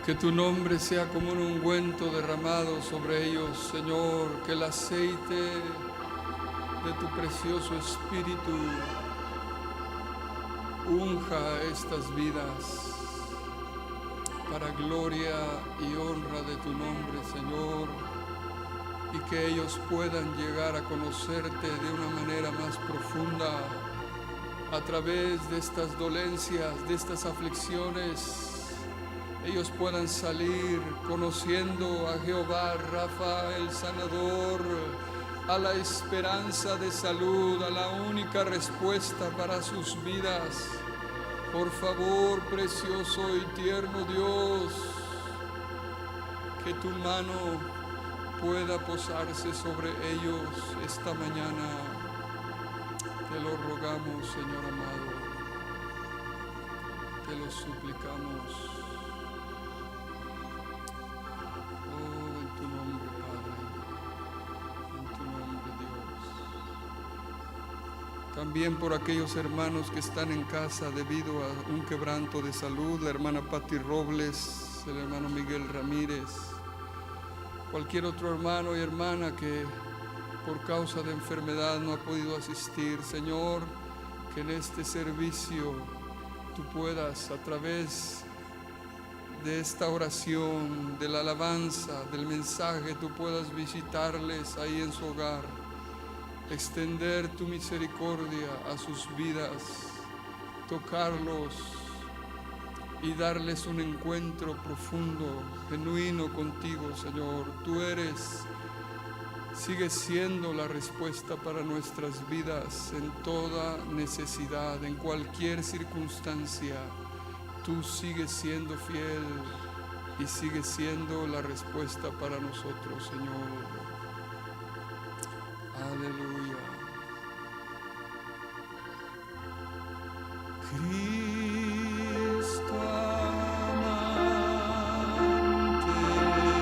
Que tu nombre sea como un ungüento derramado sobre ellos, Señor, que el aceite de tu precioso Espíritu unja estas vidas para gloria y honra de tu nombre, Señor, y que ellos puedan llegar a conocerte de una manera más profunda a través de estas dolencias, de estas aflicciones. Ellos puedan salir conociendo a Jehová Rafa, el sanador, a la esperanza de salud, a la única respuesta para sus vidas. Por favor, precioso y tierno Dios, que tu mano pueda posarse sobre ellos esta mañana. Te lo rogamos, Señor amado, te lo suplicamos. También por aquellos hermanos que están en casa debido a un quebranto de salud, la hermana Patti Robles, el hermano Miguel Ramírez, cualquier otro hermano y hermana que por causa de enfermedad no ha podido asistir. Señor, que en este servicio tú puedas, a través de esta oración, de la alabanza, del mensaje, tú puedas visitarles ahí en su hogar, extender tu misericordia a sus vidas, tocarlos y darles un encuentro profundo, genuino contigo, Señor. Tú sigues siendo la respuesta para nuestras vidas en toda necesidad, en cualquier circunstancia. Tú sigues siendo fiel y sigues siendo la respuesta para nosotros, Señor. Aleluya. Cristo amante de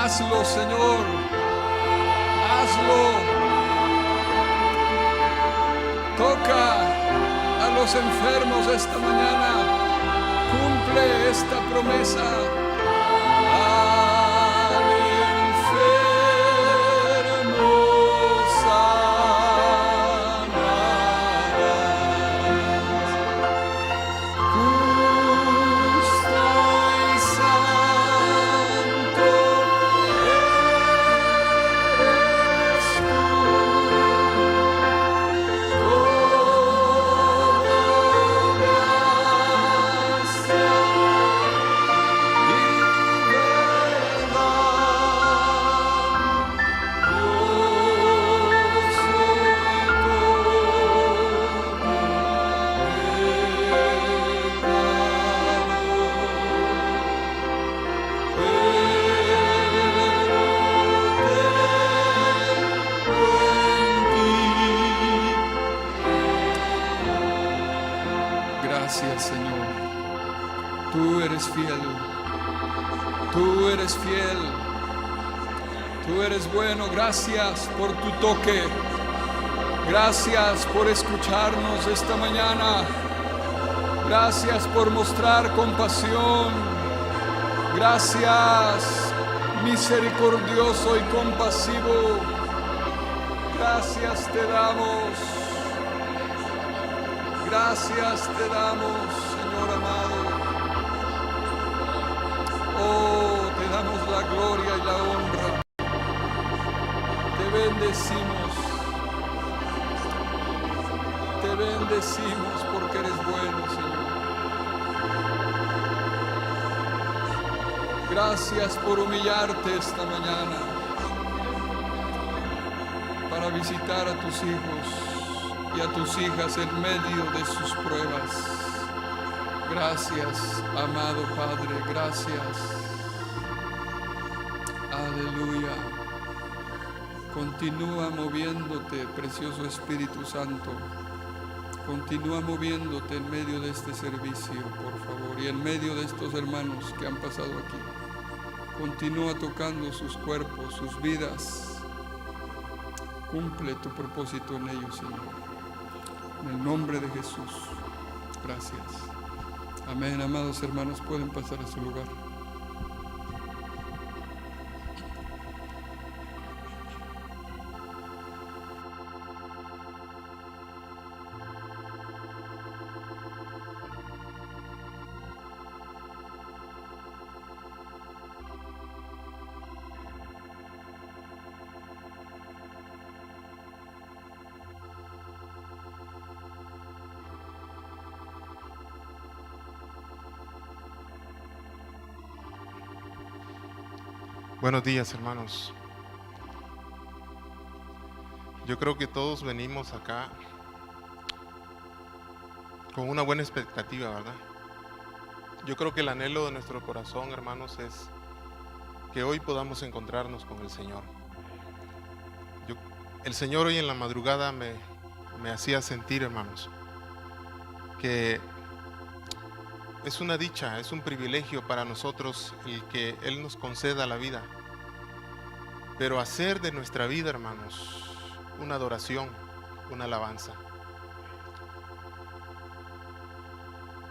Hazlo, Señor. Hazlo. Toca a los enfermos esta mañana. Cumple esta promesa. Al enfermo sanarás. Justo y santo eres tú. Gracias, Señor. Tú eres fiel. Tú eres fiel. Tú eres bueno. Gracias por tu toque. Gracias por escucharnos esta mañana. Gracias por mostrar compasión. Gracias, misericordioso y compasivo. Gracias te damos. Gracias te damos, Señor amado. Oh, te damos la gloria y la honra. Te bendecimos. Te bendecimos porque eres bueno, Señor. Gracias por humillarte esta mañana para visitar a tus hijos y a tus hijas en medio de sus pruebas. Gracias, amado Padre, gracias. Aleluya. Continúa moviéndote, precioso Espíritu Santo. Continúa moviéndote en medio de este servicio, por favor, y en medio de estos hermanos que han pasado aquí. Continúa tocando sus cuerpos, sus vidas. Cumple tu propósito en ellos, Señor. En el nombre de Jesús. Gracias. Amén, amados hermanos, pueden pasar a su lugar. Buenos días, hermanos. Yo creo que todos venimos acá con una buena expectativa, ¿verdad? Yo creo que el anhelo de nuestro corazón, hermanos, es que hoy podamos encontrarnos con el Señor. El Señor hoy en la madrugada me hacía sentir, hermanos, que es una dicha, es un privilegio para nosotros el que Él nos conceda la vida. Pero hacer de nuestra vida, hermanos, una adoración, una alabanza.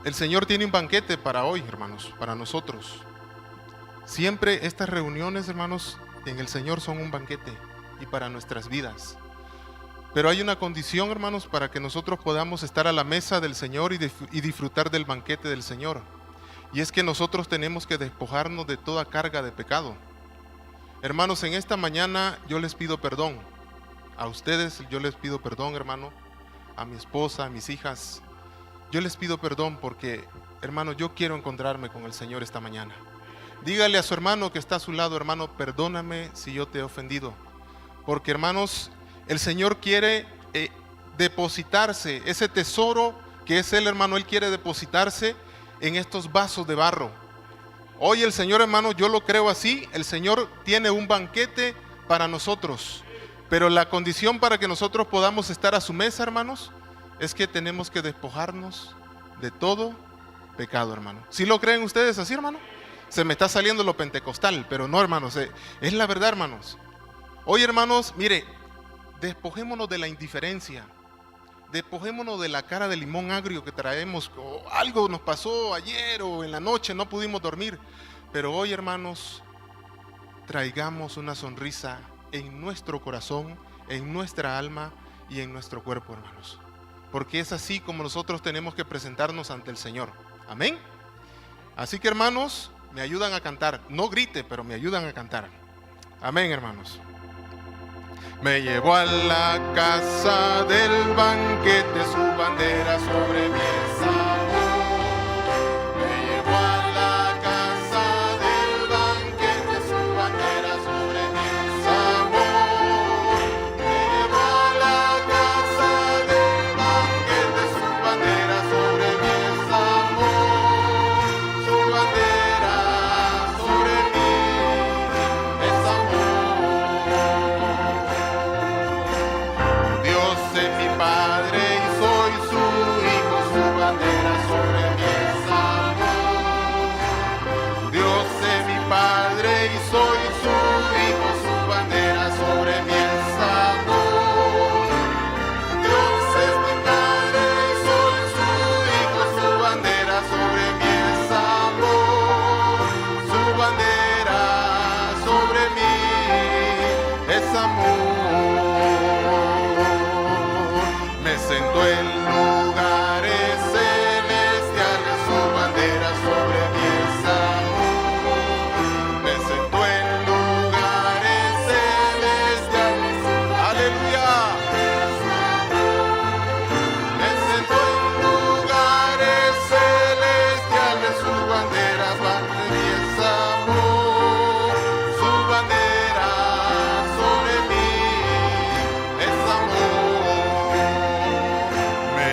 El Señor tiene un banquete para hoy, hermanos, para nosotros. Siempre estas reuniones, hermanos, en el Señor son un banquete y para nuestras vidas. Pero hay una condición, hermanos, para que nosotros podamos estar a la mesa del Señor y disfrutar del banquete del Señor. Y es que nosotros tenemos que despojarnos de toda carga de pecado. Hermanos, en esta mañana yo les pido perdón. A ustedes yo les pido perdón, hermano. A mi esposa, a mis hijas. Yo les pido perdón porque, hermano, yo quiero encontrarme con el Señor esta mañana. Dígale a su hermano que está a su lado, hermano, perdóname si yo te he ofendido. Porque, hermanos, el Señor quiere depositarse, ese tesoro que es Él, hermano, Él quiere depositarse en estos vasos de barro. Hoy el Señor, hermano, yo lo creo así, el Señor tiene un banquete para nosotros. Pero la condición para que nosotros podamos estar a su mesa, hermanos, es que tenemos que despojarnos de todo pecado, hermano. ¿Sí lo creen ustedes así, hermano? se me está saliendo lo pentecostal, pero no, hermanos, es la verdad, hermanos. Hoy, hermanos, mire, despojémonos de la indiferencia, despojémonos de la cara de limón agrio que traemos. Algo nos pasó ayer o en la noche, no pudimos dormir, pero hoy, hermanos, traigamos una sonrisa en nuestro corazón, en nuestra alma y en nuestro cuerpo, hermanos, porque es así como nosotros tenemos que presentarnos ante el Señor. Amén. Así que, hermanos, me ayudan a cantar. No grite, pero me ayudan a cantar. Amén, hermanos. Me llevó a la casa del banquete, su bandera sobre mi sabor. Me llevó a la casa del banquete, su bandera sobre mi sabor. Me llevó a la casa del banquete, su bandera sobre mi sabor. Su bandera sobre mí es amor. Dios es mi Padre y soy su hijo, su bandera sobre mí es amor. Dios es mi Padre y soy su hijo, su bandera sobre mí es amor. Dios es mi Padre y soy su hijo, su bandera sobre mí es amor. Su bandera sobre mí es amor. Me sentó en lugares celestiales, su bandera sobre mí es amor. Me sentó en lugares celestiales, aleluya. Me sentó en lugares celestiales, su bandera sobre mí es amor. Su bandera sobre mí es amor. Me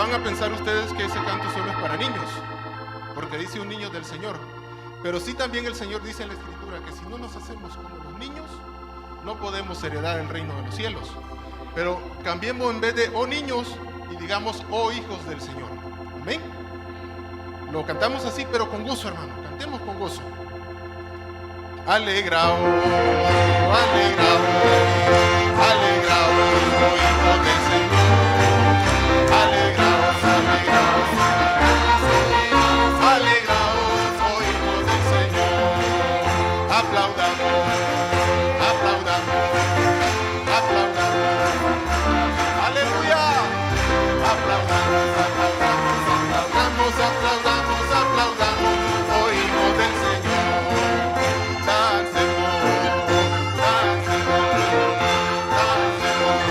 van a pensar ustedes que ese canto solo es para niños, porque dice un niño del Señor. Pero sí también el Señor dice en la Escritura que si no nos hacemos como los niños, no podemos heredar el reino de los cielos. Pero cambiemos en vez de oh niños y digamos oh hijos del Señor. Amén. Lo cantamos así, pero con gozo, hermano. Cantemos con gozo. Alegraos, alegraos, alegraos, oh hijos del Señor. Alegraos, alegraos, alegraos, oh hijos del Señor. Aplaudamos, aplaudamos, aplaudamos. Aleluya. Aplaudamos, aplaudamos, aplaudamos, aplaudamos, aplaudamos, oh hijos del Señor. Dancemos, dancemos, dancemos.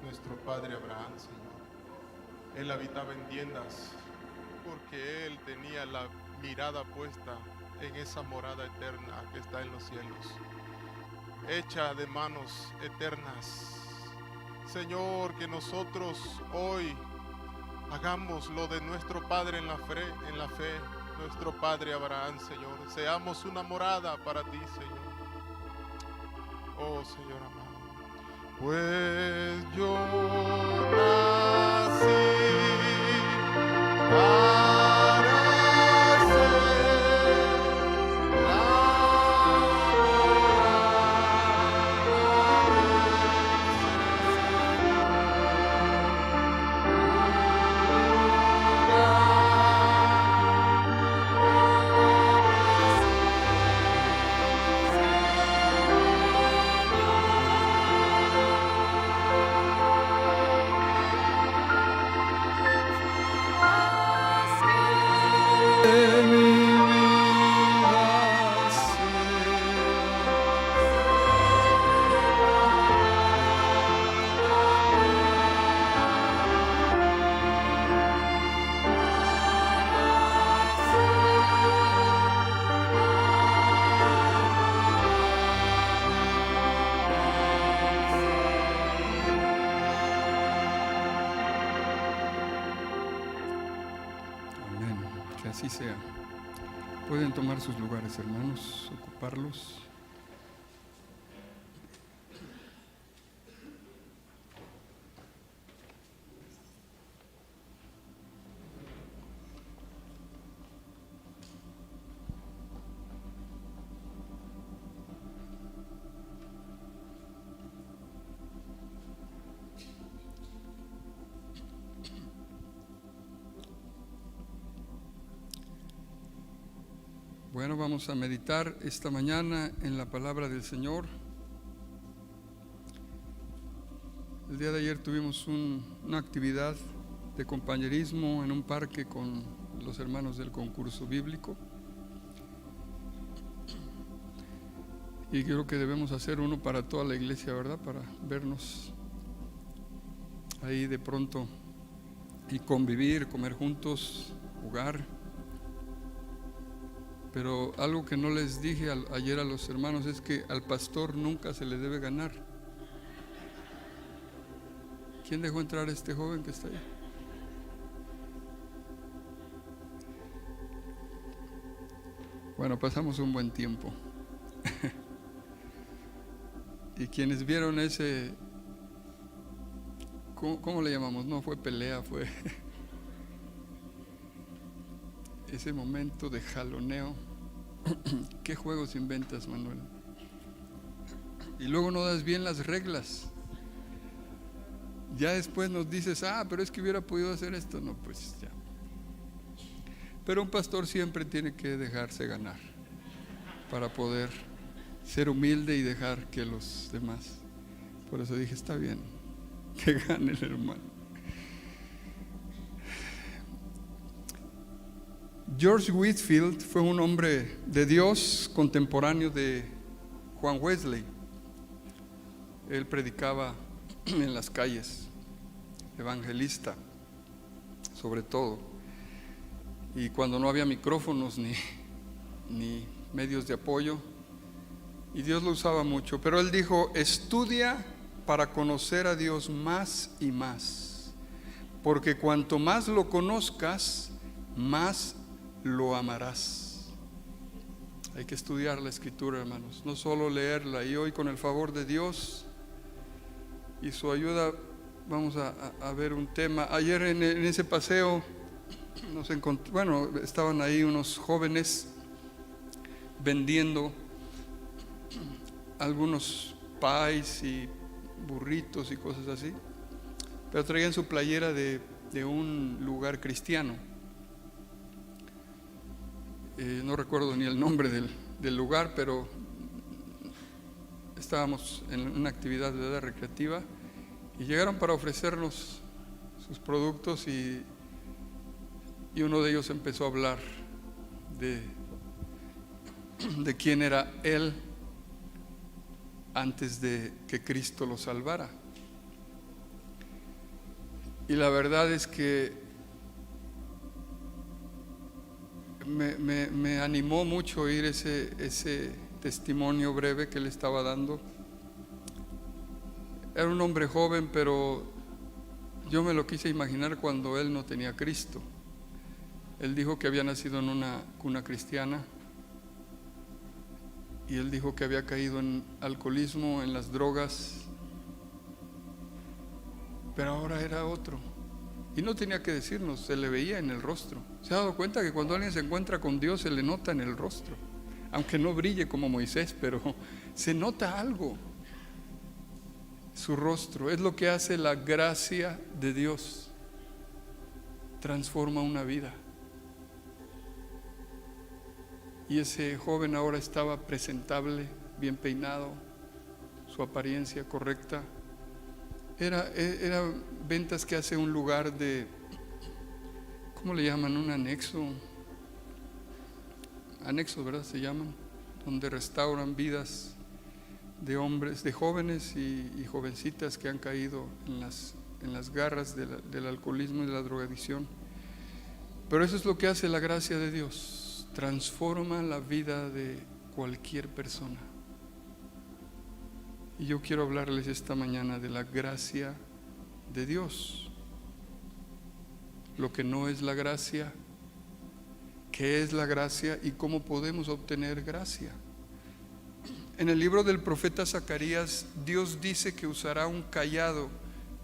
Nuestro Padre Abraham, Señor. Él habitaba en tiendas porque él tenía la mirada puesta en esa morada eterna que está en los cielos, hecha de manos eternas. Señor, que nosotros hoy hagamos lo de nuestro Padre en la fe, nuestro Padre Abraham, Señor. Seamos una morada para ti, Señor. Oh, Señor amado. Pues yo nací para ser la Que así sea. Pueden tomar sus lugares, hermanos, ocuparlos. Bueno, vamos a meditar esta mañana en la palabra del Señor. El día de ayer tuvimos una actividad de compañerismo en un parque con los hermanos del concurso bíblico. Y creo que debemos hacer uno para toda la iglesia, ¿verdad? Para vernos ahí de pronto y convivir, comer juntos, jugar. Pero algo que no les dije ayer a los hermanos es que al pastor nunca se le debe ganar. ¿Quién dejó entrar a este joven que está ahí? Bueno, pasamos un buen tiempo. Y quienes vieron ese, ¿cómo le llamamos? No fue pelea, fue ese momento de jaloneo. ¿Qué juegos inventas, Manuel? Y luego no das bien las reglas. Ya después nos dices, pero es que hubiera podido hacer esto. No, pues ya. Pero un pastor siempre tiene que dejarse ganar para poder ser humilde y dejar que los demás. Por eso dije, está bien, que gane el hermano. George Whitefield fue un hombre de Dios contemporáneo de Juan Wesley. Él predicaba en las calles, evangelista sobre todo, y cuando no había micrófonos ni medios de apoyo, y Dios lo usaba mucho, pero él dijo: estudia para conocer a Dios más y más, porque cuanto más lo conozcas, más lo amarás. Hay que estudiar la Escritura, hermanos, no solo leerla. Y hoy, con el favor de Dios y su ayuda, vamos a ver un tema. Ayer en ese paseo estaban ahí unos jóvenes vendiendo algunos pies y burritos y cosas así, pero traían su playera de un lugar cristiano. No recuerdo ni el nombre del lugar, pero estábamos en una actividad de edad recreativa y llegaron para ofrecernos sus productos, y uno de ellos empezó a hablar de quién era él antes de que Cristo lo salvara. Y la verdad es que me animó mucho oír ese testimonio breve que él estaba dando. Era un hombre joven, pero yo me lo quise imaginar cuando él no tenía a Cristo. Él dijo que había nacido en una cuna cristiana, y él dijo que había caído en alcoholismo, en las drogas, pero ahora era otro. Y no tenía que decirnos, se le veía en el rostro. ¿Se ha dado cuenta que cuando alguien se encuentra con Dios se le nota en el rostro? Aunque no brille como Moisés, pero se nota algo. Su rostro es lo que hace la gracia de Dios. Transforma una vida. Y ese joven ahora estaba presentable, bien peinado, su apariencia correcta. Era ventas que hace un lugar de, ¿cómo le llaman? Un anexo. Anexos, ¿verdad? Se llaman, donde restauran vidas de hombres, de jóvenes y jovencitas que han caído en las garras del alcoholismo y de la drogadicción. Pero eso es lo que hace la gracia de Dios: transforma la vida de cualquier persona. Y yo quiero hablarles esta mañana de la gracia de Dios. Lo que no es la gracia, qué es la gracia y cómo podemos obtener gracia. En el libro del profeta Zacarías, Dios dice que usará un cayado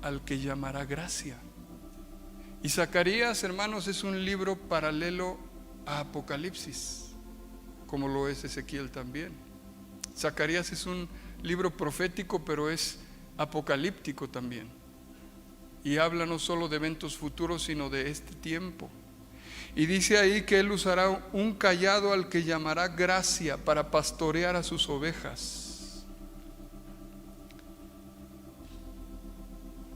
al que llamará gracia. Y Zacarías, hermanos, es un libro paralelo a Apocalipsis, como lo es Ezequiel también. Zacarías es un libro profético, pero es apocalíptico también, y habla no solo de eventos futuros, sino de este tiempo. Y dice ahí que Él usará un cayado al que llamará gracia para pastorear a sus ovejas.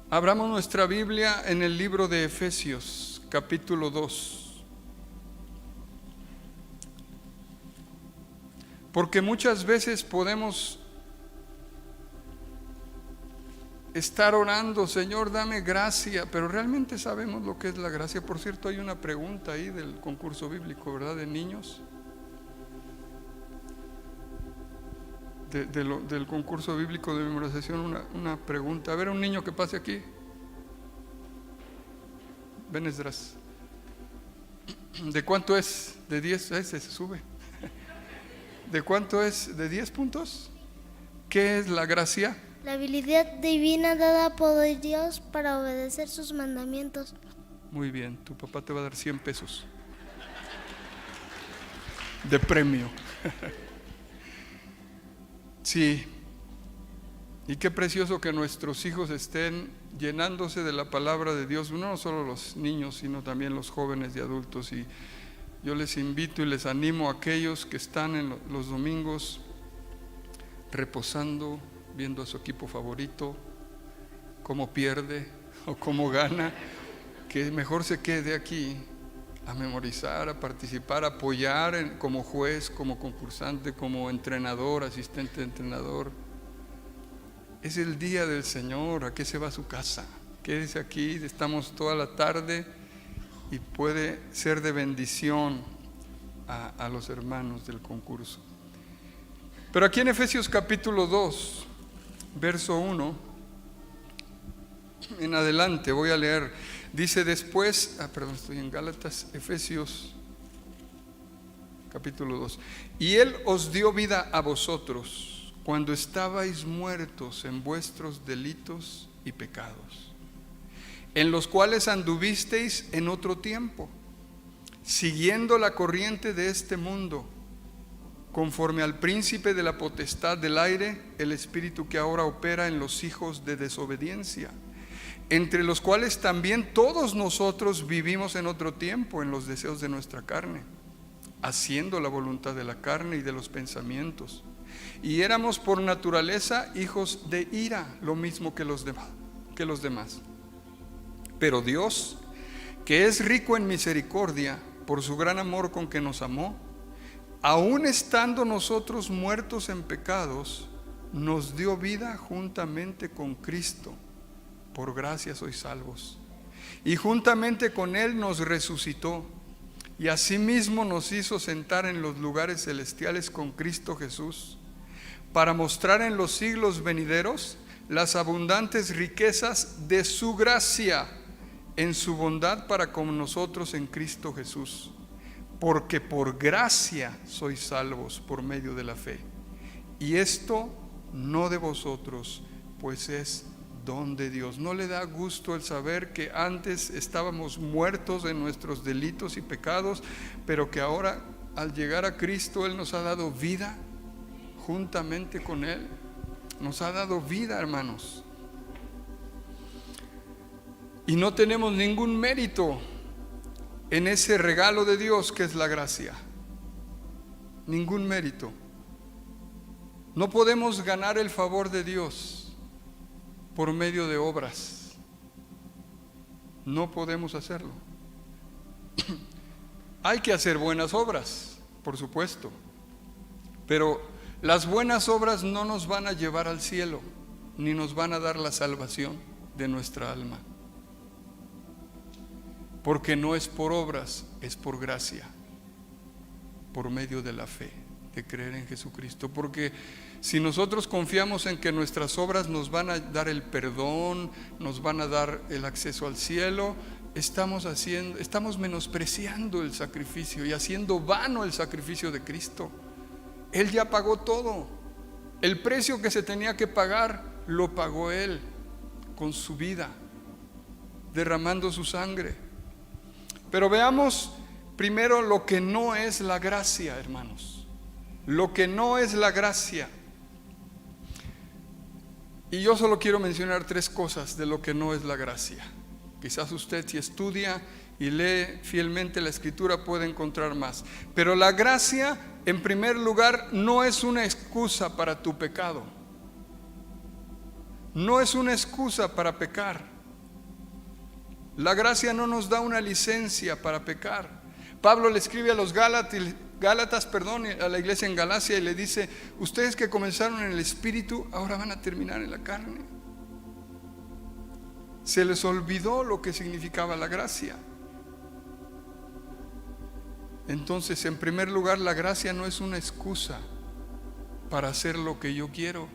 Abramos nuestra Biblia en el libro de Efesios, capítulo 2. Porque muchas veces podemos estar orando, Señor, dame gracia, pero realmente sabemos lo que es la gracia. Por cierto, hay una pregunta ahí del concurso bíblico, ¿verdad? De niños. Del concurso bíblico de memorización, una pregunta. A ver, un niño que pase aquí. Ven, Esdras. ¿De cuánto es? ¿De 10? Ese se sube. ¿De cuánto es? ¿De 10 puntos? ¿Qué es la gracia? La habilidad divina dada por Dios para obedecer sus mandamientos. Muy bien, tu papá te va a dar 100 pesos de premio. Sí, y qué precioso que nuestros hijos estén llenándose de la palabra de Dios, no solo los niños, sino también los jóvenes y adultos. Y yo les invito y les animo a aquellos que están en los domingos reposando, viendo a su equipo favorito, cómo pierde o cómo gana, que mejor se quede aquí a memorizar, a participar, a apoyar como juez, como concursante, como entrenador, asistente de entrenador. Es el día del Señor. ¿A qué se va a su casa? Quédese aquí, estamos toda la tarde y puede ser de bendición a los hermanos del concurso. Pero aquí en Efesios capítulo 2, verso 1 en adelante voy a leer. Dice después, estoy en Gálatas, Efesios capítulo 2. Y Él os dio vida a vosotros cuando estabais muertos en vuestros delitos y pecados, en los cuales anduvisteis en otro tiempo, siguiendo la corriente de este mundo, conforme al príncipe de la potestad del aire, el espíritu que ahora opera en los hijos de desobediencia, entre los cuales también todos nosotros vivimos en otro tiempo en los deseos de nuestra carne, haciendo la voluntad de la carne y de los pensamientos, y éramos por naturaleza hijos de ira, lo mismo que los demás. Pero Dios, que es rico en misericordia, por su gran amor con que nos amó, aun estando nosotros muertos en pecados, nos dio vida juntamente con Cristo. Por gracia sois salvos. Y juntamente con Él nos resucitó, y asimismo nos hizo sentar en los lugares celestiales con Cristo Jesús, para mostrar en los siglos venideros las abundantes riquezas de su gracia en su bondad para con nosotros en Cristo Jesús. Porque por gracia sois salvos por medio de la fe. Y esto no de vosotros, pues es don de Dios. ¿No le da gusto el saber que antes estábamos muertos en nuestros delitos y pecados, pero que ahora al llegar a Cristo Él nos ha dado vida juntamente con Él? Nos ha dado vida, hermanos. Y no tenemos ningún mérito en ese regalo de Dios que es la gracia. Ningún mérito. No podemos ganar el favor de Dios por medio de obras. No podemos hacerlo. Hay que hacer buenas obras, por supuesto, pero las buenas obras no nos van a llevar al cielo, ni nos van a dar la salvación de nuestra alma, porque no es por obras, es por gracia, por medio de la fe, de creer en Jesucristo. Porque si nosotros confiamos en que nuestras obras nos van a dar el perdón, nos van a dar el acceso al cielo, estamos menospreciando el sacrificio y haciendo vano el sacrificio de Cristo. Él ya pagó todo. El precio que se tenía que pagar lo pagó Él con su vida, derramando su sangre. Pero veamos primero lo que no es la gracia, hermanos. Lo que no es la gracia. Y yo solo quiero mencionar 3 cosas de lo que no es la gracia. Quizás usted, si estudia y lee fielmente la Escritura, puede encontrar más. Pero la gracia, en primer lugar, no es una excusa para tu pecado. No es una excusa para pecar. La gracia no nos da una licencia para pecar. Pablo le escribe a los Gálatas, a la iglesia en Galacia, y le dice: ustedes que comenzaron en el Espíritu, ahora van a terminar en la carne. Se les olvidó lo que significaba la gracia. Entonces, en primer lugar, la gracia no es una excusa para hacer lo que yo quiero.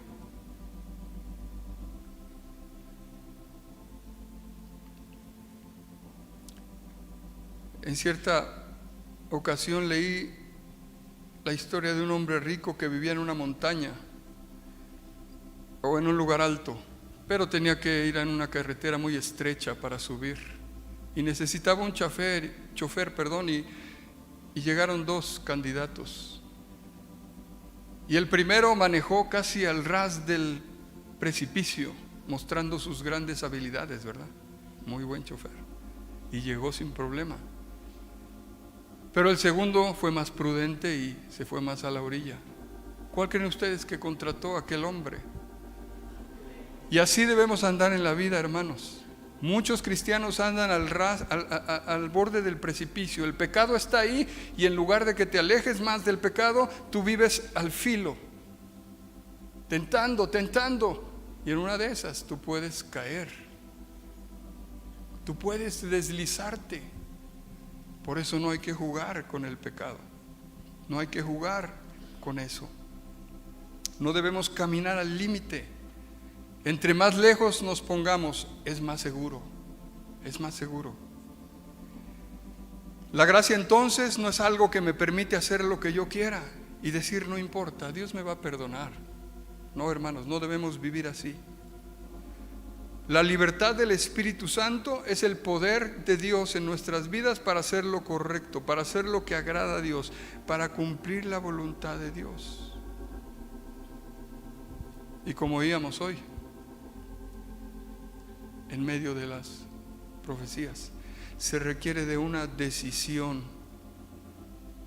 En cierta ocasión leí la historia de un hombre rico que vivía en una montaña o en un lugar alto, pero tenía que ir en una carretera muy estrecha para subir y necesitaba un chofer, y llegaron dos candidatos. Y el primero manejó casi al ras del precipicio, mostrando sus grandes habilidades, ¿verdad? Muy buen chofer, y llegó sin problema. Pero el segundo fue más prudente y se fue más a la orilla. ¿Cuál creen ustedes que contrató a aquel hombre? Y así debemos andar en la vida, hermanos. Muchos cristianos andan al borde del precipicio. El pecado está ahí y en lugar de que te alejes más del pecado, tú vives al filo, tentando. Y en una de esas tú puedes caer. Tú puedes deslizarte. Por eso no hay que jugar con el pecado. No hay que jugar con eso. No debemos caminar al límite. Entre más lejos nos pongamos, es más seguro. Es más seguro. La gracia entonces no es algo que me permite hacer lo que yo quiera y decir no importa, Dios me va a perdonar. No, hermanos, no debemos vivir así. La libertad del Espíritu Santo es el poder de Dios en nuestras vidas para hacer lo correcto, para hacer lo que agrada a Dios, para cumplir la voluntad de Dios. Y como oíamos hoy, en medio de las profecías, se requiere de una decisión.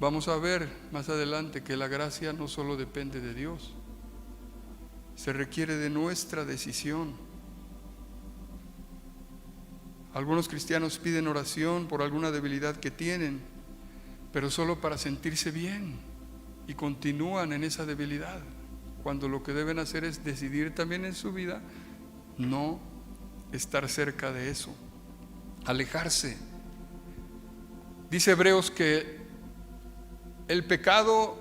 Vamos a ver más adelante que la gracia no solo depende de Dios, se requiere de nuestra decisión. Algunos cristianos piden oración por alguna debilidad que tienen, pero solo para sentirse bien, y continúan en esa debilidad, cuando lo que deben hacer es decidir también en su vida no estar cerca de eso, alejarse. Dice Hebreos que el pecado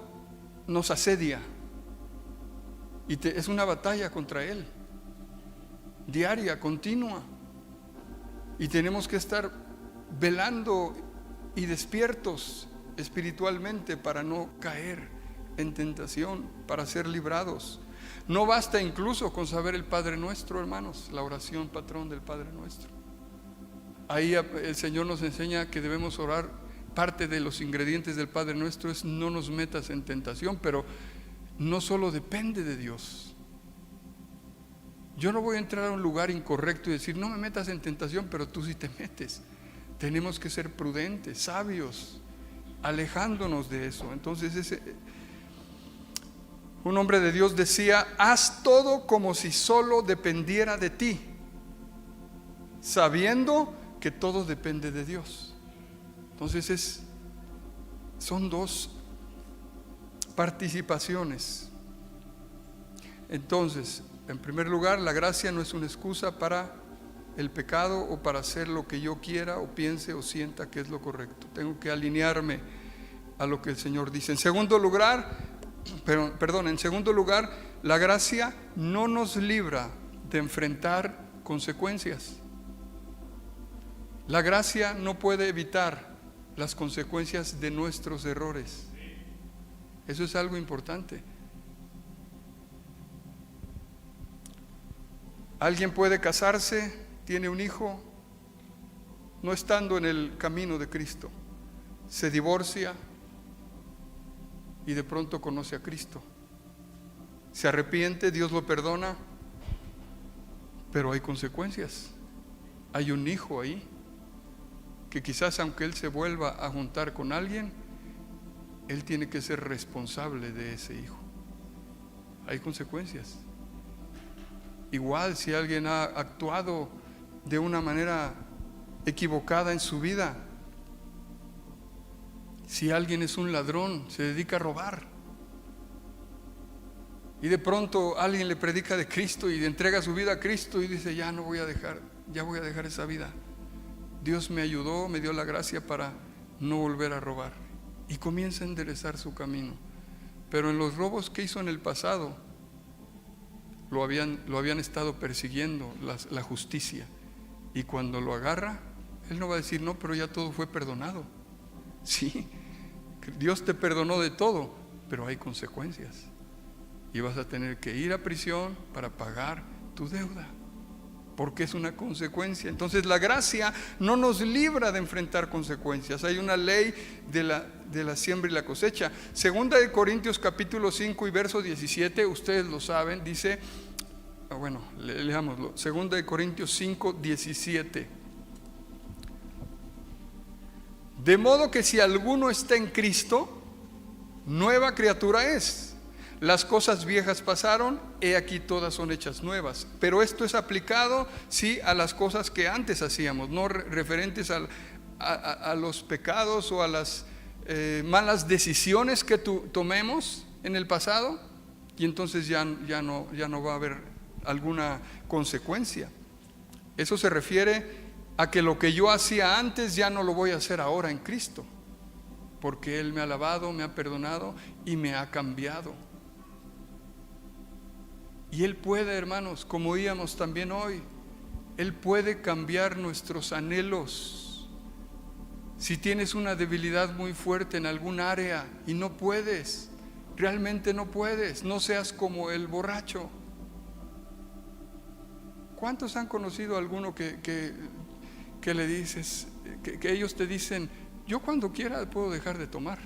nos asedia y es una batalla contra él, diaria, continua, y tenemos que estar velando y despiertos espiritualmente para no caer en tentación, para ser librados. No basta incluso con saber el Padre Nuestro, hermanos, la oración patrón del Padre Nuestro. Ahí el Señor nos enseña que debemos orar. Parte de los ingredientes del Padre Nuestro es no nos metas en tentación, pero no solo depende de Dios. Yo no voy a entrar a un lugar incorrecto y decir no me metas en tentación, pero tú sí te metes. Tenemos que ser prudentes, sabios, alejándonos de eso. Entonces un hombre de Dios decía: haz todo como si solo dependiera de ti, sabiendo que todo depende de Dios. Entonces son dos participaciones. Entonces, en primer lugar, la gracia no es una excusa para el pecado o para hacer lo que yo quiera o piense o sienta que es lo correcto. Tengo que alinearme a lo que el Señor dice. En segundo lugar, la gracia no nos libra de enfrentar consecuencias. La gracia no puede evitar las consecuencias de nuestros errores. Eso es algo importante. Alguien puede casarse, tiene un hijo, no estando en el camino de Cristo, se divorcia y de pronto conoce a Cristo, se arrepiente, Dios lo perdona, pero hay consecuencias. Hay un hijo ahí que quizás aunque él se vuelva a juntar con alguien, él tiene que ser responsable de ese hijo. Hay consecuencias. Igual si alguien ha actuado de una manera equivocada en su vida, si alguien es un ladrón, se dedica a robar, y de pronto alguien le predica de Cristo y le entrega su vida a Cristo y dice, ya voy a dejar esa vida. Dios me ayudó, me dio la gracia para no volver a robar. Y comienza a enderezar su camino. Pero en los robos que hizo en el pasado, lo habían estado persiguiendo la justicia. Y cuando lo agarra, él no va a decir, no, pero ya todo fue perdonado. Sí, Dios te perdonó de todo, pero hay consecuencias. Y vas a tener que ir a prisión para pagar tu deuda, porque es una consecuencia. Entonces la gracia no nos libra de enfrentar consecuencias. Hay una ley de la siembra y la cosecha. Segunda de Corintios capítulo 5 y verso 17, ustedes lo saben, dice, leámoslo. Segunda de Corintios 5, 17. De modo que si alguno está en Cristo, nueva criatura es. Las cosas viejas pasaron, he aquí todas son hechas nuevas. Pero esto es aplicado, sí, a las cosas que antes hacíamos, no referentes a los pecados o a las malas decisiones que tomemos en el pasado. Y entonces ya no va a haber alguna consecuencia. Eso se refiere a que lo que yo hacía antes ya no lo voy a hacer ahora en Cristo, porque Él me ha lavado, me ha perdonado y me ha cambiado. Y Él puede, hermanos, como oíamos también hoy, Él puede cambiar nuestros anhelos. Si tienes una debilidad muy fuerte en algún área y no puedes, realmente no puedes, no seas como el borracho. ¿Cuántos han conocido a alguno que le dices, que ellos te dicen, yo cuando quiera puedo dejar de tomar?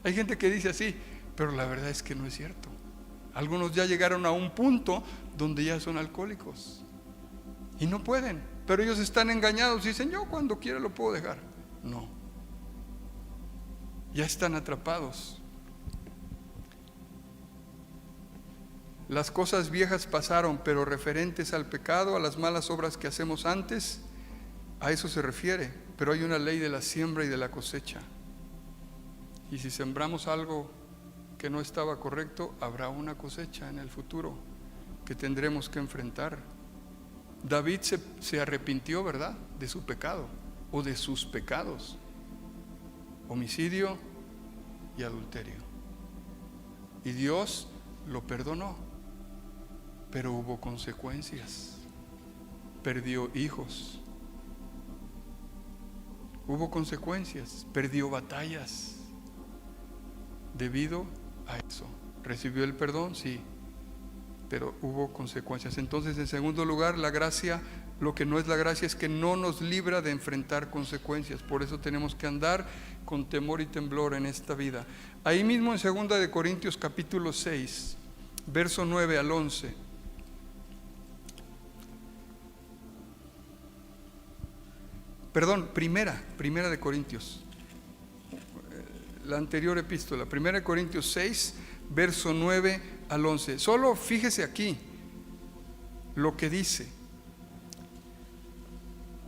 Hay gente que dice así, pero la verdad es que no es cierto. Algunos ya llegaron a un punto donde ya son alcohólicos y no pueden, pero ellos están engañados y dicen, yo cuando quiera lo puedo dejar. No, ya están atrapados. Las cosas viejas pasaron, pero referentes al pecado, a las malas obras que hacemos antes, a eso se refiere. Pero hay una ley de la siembra y de la cosecha. Y si sembramos algo que no estaba correcto, habrá una cosecha en el futuro que tendremos que enfrentar. David se arrepintió, ¿verdad?, de su pecado o de sus pecados: homicidio y adulterio. Y Dios lo perdonó, pero hubo consecuencias. Perdió hijos, hubo consecuencias, perdió batallas debido a eso. ¿Recibió el perdón? Sí, pero hubo consecuencias. Entonces, en segundo lugar, la gracia, lo que no es la gracia es que no nos libra de enfrentar consecuencias. Por eso tenemos que andar con temor y temblor en esta vida. Ahí mismo en segunda de Corintios capítulo 6, verso 9 al 11. Perdón, primera de Corintios, la anterior epístola, 1 Corintios 6, verso 9 al 11. Solo fíjese aquí lo que dice.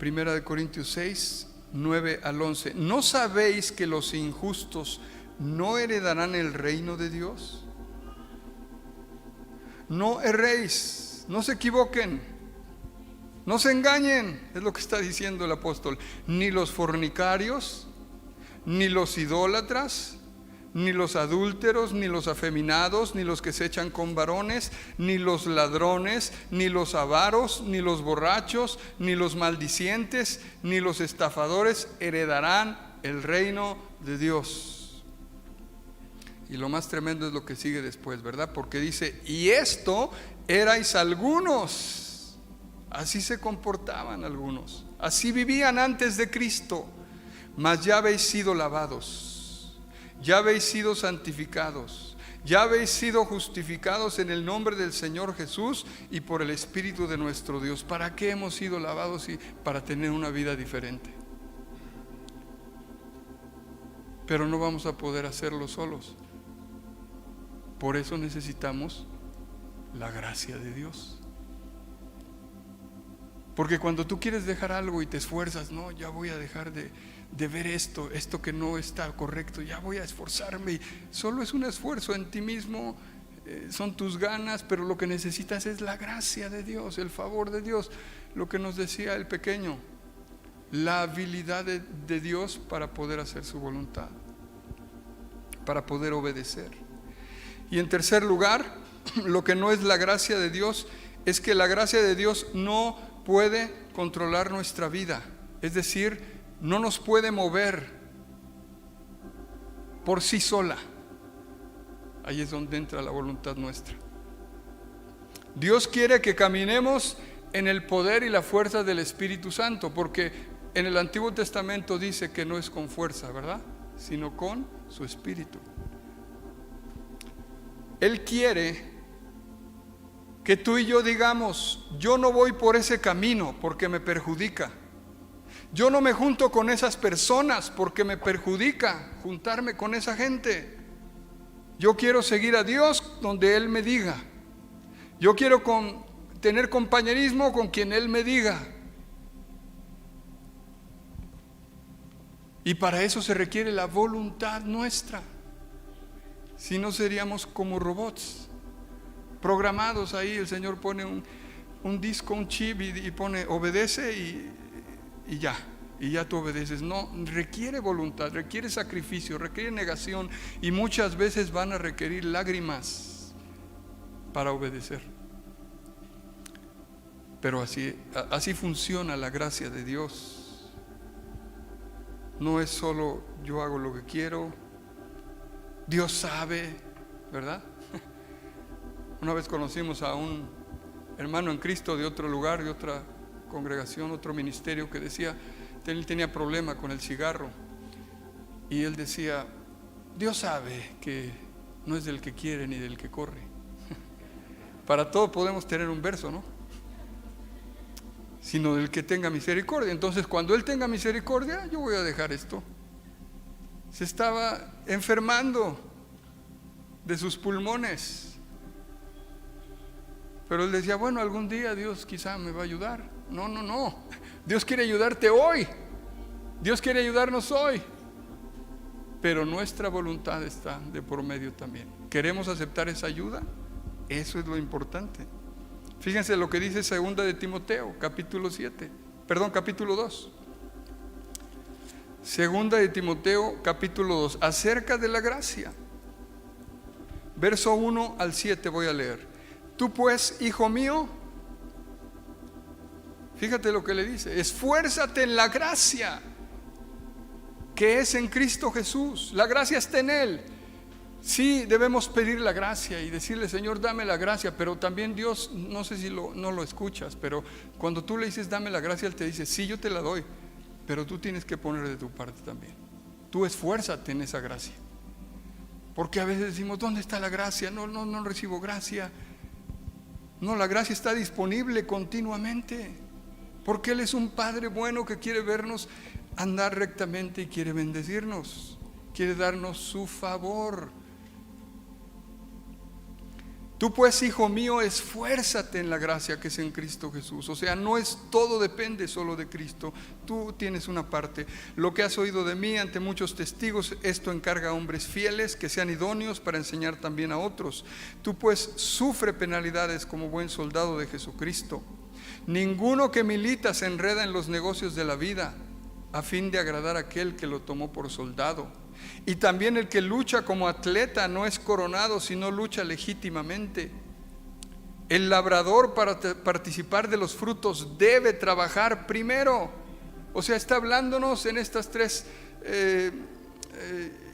1 Corintios 6, 9 al 11. ¿No sabéis que los injustos no heredarán el reino de Dios? No erréis, no se equivoquen, no se engañen, es lo que está diciendo el apóstol. Ni los fornicarios, ni los idólatras, ni los adúlteros, ni los afeminados, ni los que se echan con varones, ni los ladrones, ni los avaros, ni los borrachos, ni los maldicientes, ni los estafadores heredarán el reino de Dios. Y lo más tremendo es lo que sigue después, ¿verdad? Porque dice, y esto erais algunos. Así se comportaban algunos, así vivían antes de Cristo. Mas ya habéis sido lavados, ya habéis sido santificados, Ya habéis sido justificados en el nombre del Señor Jesús y por el Espíritu de nuestro Dios. ¿Para qué hemos sido lavados? Y para tener una vida diferente. Pero no vamos a poder hacerlo solos. Por eso necesitamos la gracia de Dios. Porque cuando tú quieres dejar algo y te esfuerzas, no, ya voy a dejar de ver esto que no está correcto, ya voy a esforzarme. Y solo es un esfuerzo en ti mismo, son tus ganas, pero lo que necesitas es la gracia de Dios, el favor de Dios. Lo que nos decía el pequeño, la habilidad de Dios para poder hacer su voluntad, para poder obedecer. Y en tercer lugar, lo que no es la gracia de Dios es que la gracia de Dios no puede controlar nuestra vida. Es decir, no nos puede mover por sí sola. Ahí es donde entra la voluntad nuestra. Dios quiere que caminemos en el poder y la fuerza del Espíritu Santo, porque en el Antiguo Testamento dice que no es con fuerza, ¿verdad? Sino con su Espíritu. Él quiere que tú y yo digamos: yo no voy por ese camino porque me perjudica. Yo no me junto con esas personas porque me perjudica juntarme con esa gente. Yo quiero seguir a Dios donde Él me diga. Yo quiero tener compañerismo con quien Él me diga. Y para eso se requiere la voluntad nuestra. Si no, seríamos como robots programados ahí. El Señor pone un disco, un chip y pone obedece y ya tú obedeces. No, requiere voluntad, requiere sacrificio, requiere negación, y muchas veces van a requerir lágrimas para obedecer. Pero así funciona la gracia de Dios. No es solo yo hago lo que quiero, Dios sabe, ¿verdad? Una vez conocimos a un hermano en Cristo de otro lugar, de otra congregación, otro ministerio, que decía, él tenía problema con el cigarro, y él decía: Dios sabe que no es del que quiere ni del que corre. Para todo podemos tener un verso, ¿no? Sino del que tenga misericordia. Entonces, cuando Él tenga misericordia, yo voy a dejar esto. Se estaba enfermando de sus pulmones, pero él decía: bueno, algún día Dios quizá me va a ayudar. No, Dios quiere ayudarte hoy. Dios quiere ayudarnos hoy, pero nuestra voluntad está de por medio también. ¿Queremos aceptar esa ayuda? Eso es lo importante. Fíjense lo que dice 2 de Timoteo, capítulo 2. 2 de Timoteo, capítulo 2, acerca de la gracia. Verso 1 al 7 voy a leer. Tú pues, hijo mío, fíjate lo que le dice: esfuérzate en la gracia que es en Cristo Jesús. La gracia está en Él. Sí, debemos pedir la gracia y decirle: Señor, dame la gracia. Pero también Dios, no sé si no lo escuchas, pero cuando tú le dices dame la gracia, Él te dice: sí, yo te la doy, pero tú tienes que poner de tu parte también. Tú esfuérzate en esa gracia. Porque a veces decimos: ¿dónde está la gracia? No recibo gracia. No, la gracia está disponible continuamente, porque Él es un Padre bueno que quiere vernos andar rectamente y quiere bendecirnos, quiere darnos su favor. Tú pues, hijo mío, esfuérzate en la gracia que es en Cristo Jesús. O sea, todo depende solo de Cristo. Tú tienes una parte. Lo que has oído de mí ante muchos testigos, esto encarga a hombres fieles que sean idóneos para enseñar también a otros. Tú pues sufre penalidades como buen soldado de Jesucristo. Ninguno que milita se enreda en los negocios de la vida a fin de agradar a aquel que lo tomó por soldado. Y también el que lucha como atleta no es coronado, sino lucha legítimamente. El labrador, para participar de los frutos, debe trabajar primero. O sea, está hablándonos en estas tres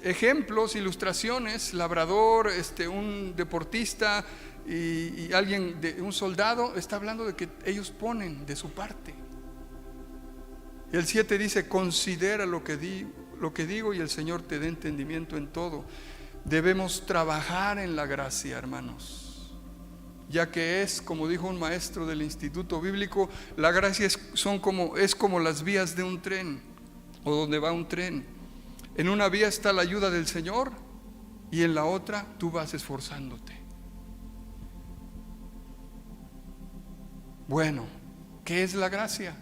ejemplos, ilustraciones: labrador, un deportista y alguien, un soldado. Está hablando de que ellos ponen de su parte. El 7 dice: considera lo que digo y el Señor te dé entendimiento en todo. Debemos trabajar en la gracia, hermanos, ya que es, como dijo un maestro del Instituto Bíblico, la gracia es como las vías de un tren, o donde va un tren. En una vía está la ayuda del Señor y en la otra tú vas esforzándote. Bueno, ¿qué es la gracia?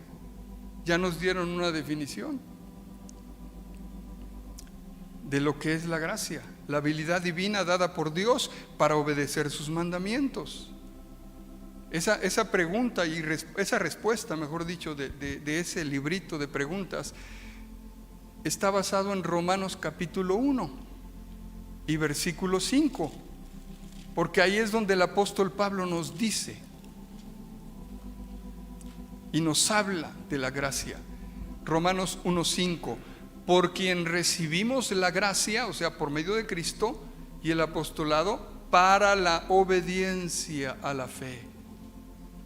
Ya nos dieron una definición de lo que es la gracia: la habilidad divina dada por Dios para obedecer sus mandamientos. Esa pregunta y esa respuesta, mejor dicho, de ese librito de preguntas está basado en Romanos capítulo 1 y versículo 5, porque ahí es donde el apóstol Pablo nos dice y nos habla de la gracia. Romanos 1:5: por quien recibimos la gracia, o sea, por medio de Cristo, y el apostolado para la obediencia a la fe.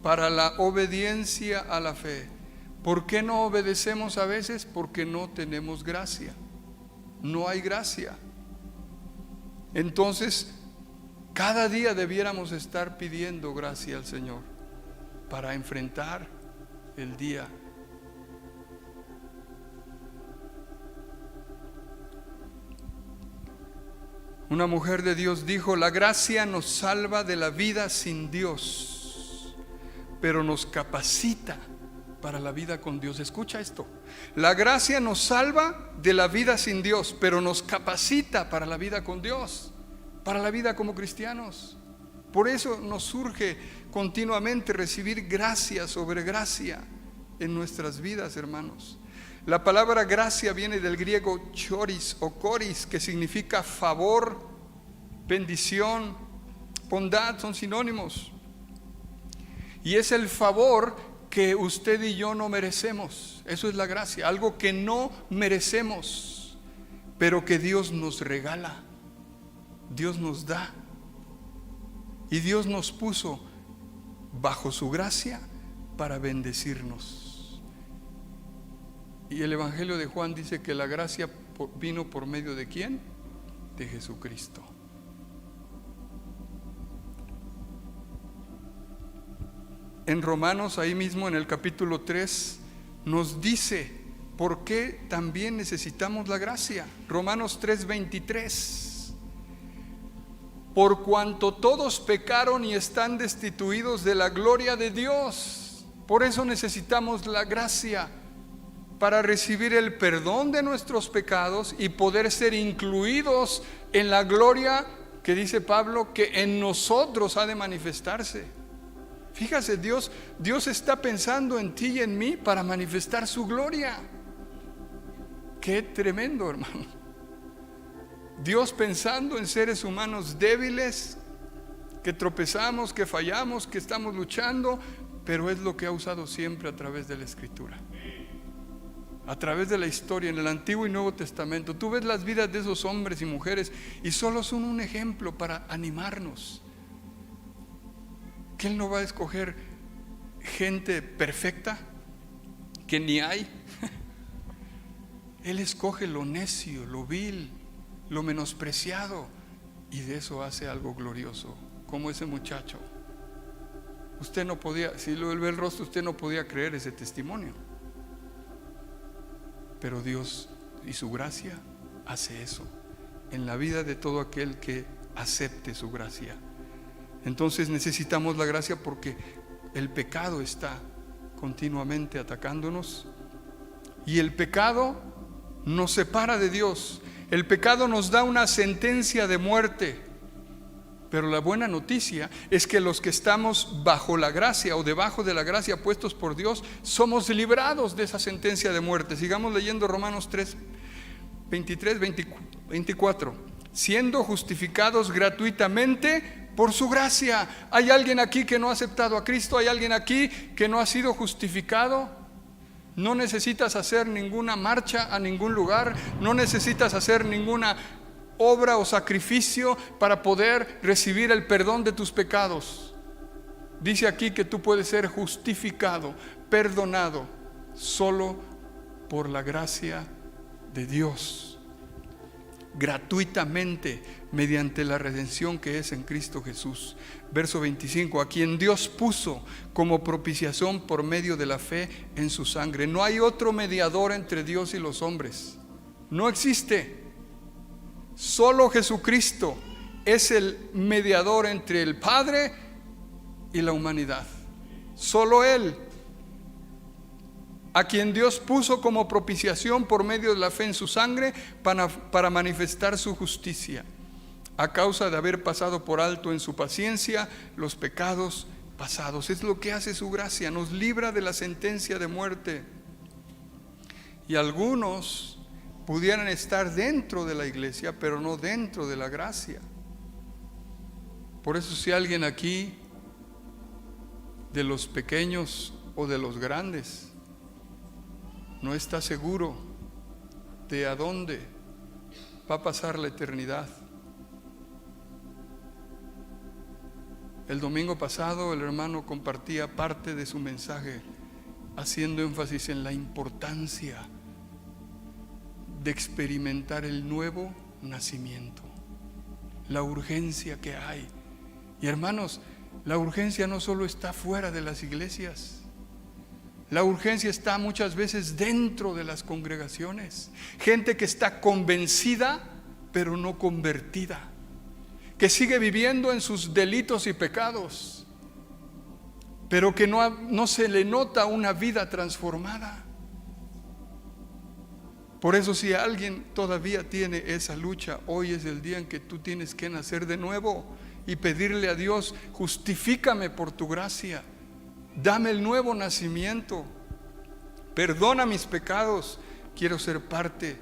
Para la obediencia a la fe. ¿Por qué no obedecemos a veces? Porque no tenemos gracia. No hay gracia. Entonces, cada día debiéramos estar pidiendo gracia al Señor para enfrentar el día. Una mujer de Dios dijo: la gracia nos salva de la vida sin Dios, pero nos capacita para la vida con Dios. Escucha esto: la gracia nos salva de la vida sin Dios, pero nos capacita para la vida con Dios, para la vida como cristianos. Por eso nos surge continuamente recibir gracia sobre gracia en nuestras vidas, hermanos. La palabra gracia viene del griego choris o coris, que significa favor, bendición, bondad, son sinónimos. Y es el favor que usted y yo no merecemos. Eso es la gracia, algo que no merecemos, pero que Dios nos regala, Dios nos da. Y Dios nos puso bajo su gracia para bendecirnos. Y el Evangelio de Juan dice que la gracia vino por medio de ¿quién? De Jesucristo. En Romanos, ahí mismo en el capítulo 3, nos dice por qué también necesitamos la gracia. Romanos 3:23: por cuanto todos pecaron y están destituidos de la gloria de Dios. Por eso necesitamos la gracia, para recibir el perdón de nuestros pecados y poder ser incluidos en la gloria que dice Pablo que en nosotros ha de manifestarse. Fíjase, Dios está pensando en ti y en mí para manifestar su gloria. Qué tremendo, hermano. Dios pensando en seres humanos débiles, que tropezamos, que fallamos, que estamos luchando, pero es lo que ha usado siempre a través de la Escritura, a través de la historia, en el Antiguo y Nuevo Testamento. Tú ves las vidas de esos hombres y mujeres y solo son un ejemplo para animarnos, que Él no va a escoger gente perfecta, que ni hay. Él escoge lo necio, lo vil, lo menospreciado, y de eso hace algo glorioso, como ese muchacho. Usted no podía, si lo ve el rostro, usted no podía creer ese testimonio, pero Dios y su gracia hace eso en la vida de todo aquel que acepte su gracia. Entonces necesitamos la gracia porque el pecado está continuamente atacándonos, y el pecado nos separa de Dios. El pecado nos da una sentencia de muerte, pero la buena noticia es que los que estamos bajo la gracia o debajo de la gracia, puestos por Dios, somos librados de esa sentencia de muerte. Sigamos leyendo Romanos 3:23-24: siendo justificados gratuitamente por su gracia. ¿Hay alguien aquí que no ha aceptado a Cristo? ¿Hay alguien aquí que no ha sido justificado? No necesitas hacer ninguna marcha a ningún lugar, no necesitas hacer ninguna obra o sacrificio para poder recibir el perdón de tus pecados. Dice aquí que tú puedes ser justificado, perdonado, solo por la gracia de Dios. gratuitamente mediante la redención que es en Cristo Jesús. Verso 25, a quien Dios puso como propiciación por medio de la fe en su sangre. No hay otro mediador entre Dios y los hombres. No existe. Solo Jesucristo es el mediador entre el Padre y la humanidad. Solo Él, a quien Dios puso como propiciación por medio de la fe en su sangre para manifestar su justicia, a causa de haber pasado por alto en su paciencia los pecados pasados. Es lo que hace su gracia, nos libra de la sentencia de muerte. Y algunos pudieran estar dentro de la iglesia, pero no dentro de la gracia. Por eso, si alguien aquí, de los pequeños o de los grandes, no está seguro de a dónde va a pasar la eternidad. El domingo pasado el hermano compartía parte de su mensaje haciendo énfasis en la importancia de experimentar el nuevo nacimiento, la urgencia que hay. Y hermanos, la urgencia no solo está fuera de las iglesias, la urgencia está muchas veces dentro de las congregaciones. Gente que está convencida pero no convertida, que sigue viviendo en sus delitos y pecados, pero que no se le nota una vida transformada. Por eso, si alguien todavía tiene esa lucha, hoy es el día en que tú tienes que nacer de nuevo y pedirle a Dios: justifícame por tu gracia, dame el nuevo nacimiento, perdona mis pecados, quiero ser parte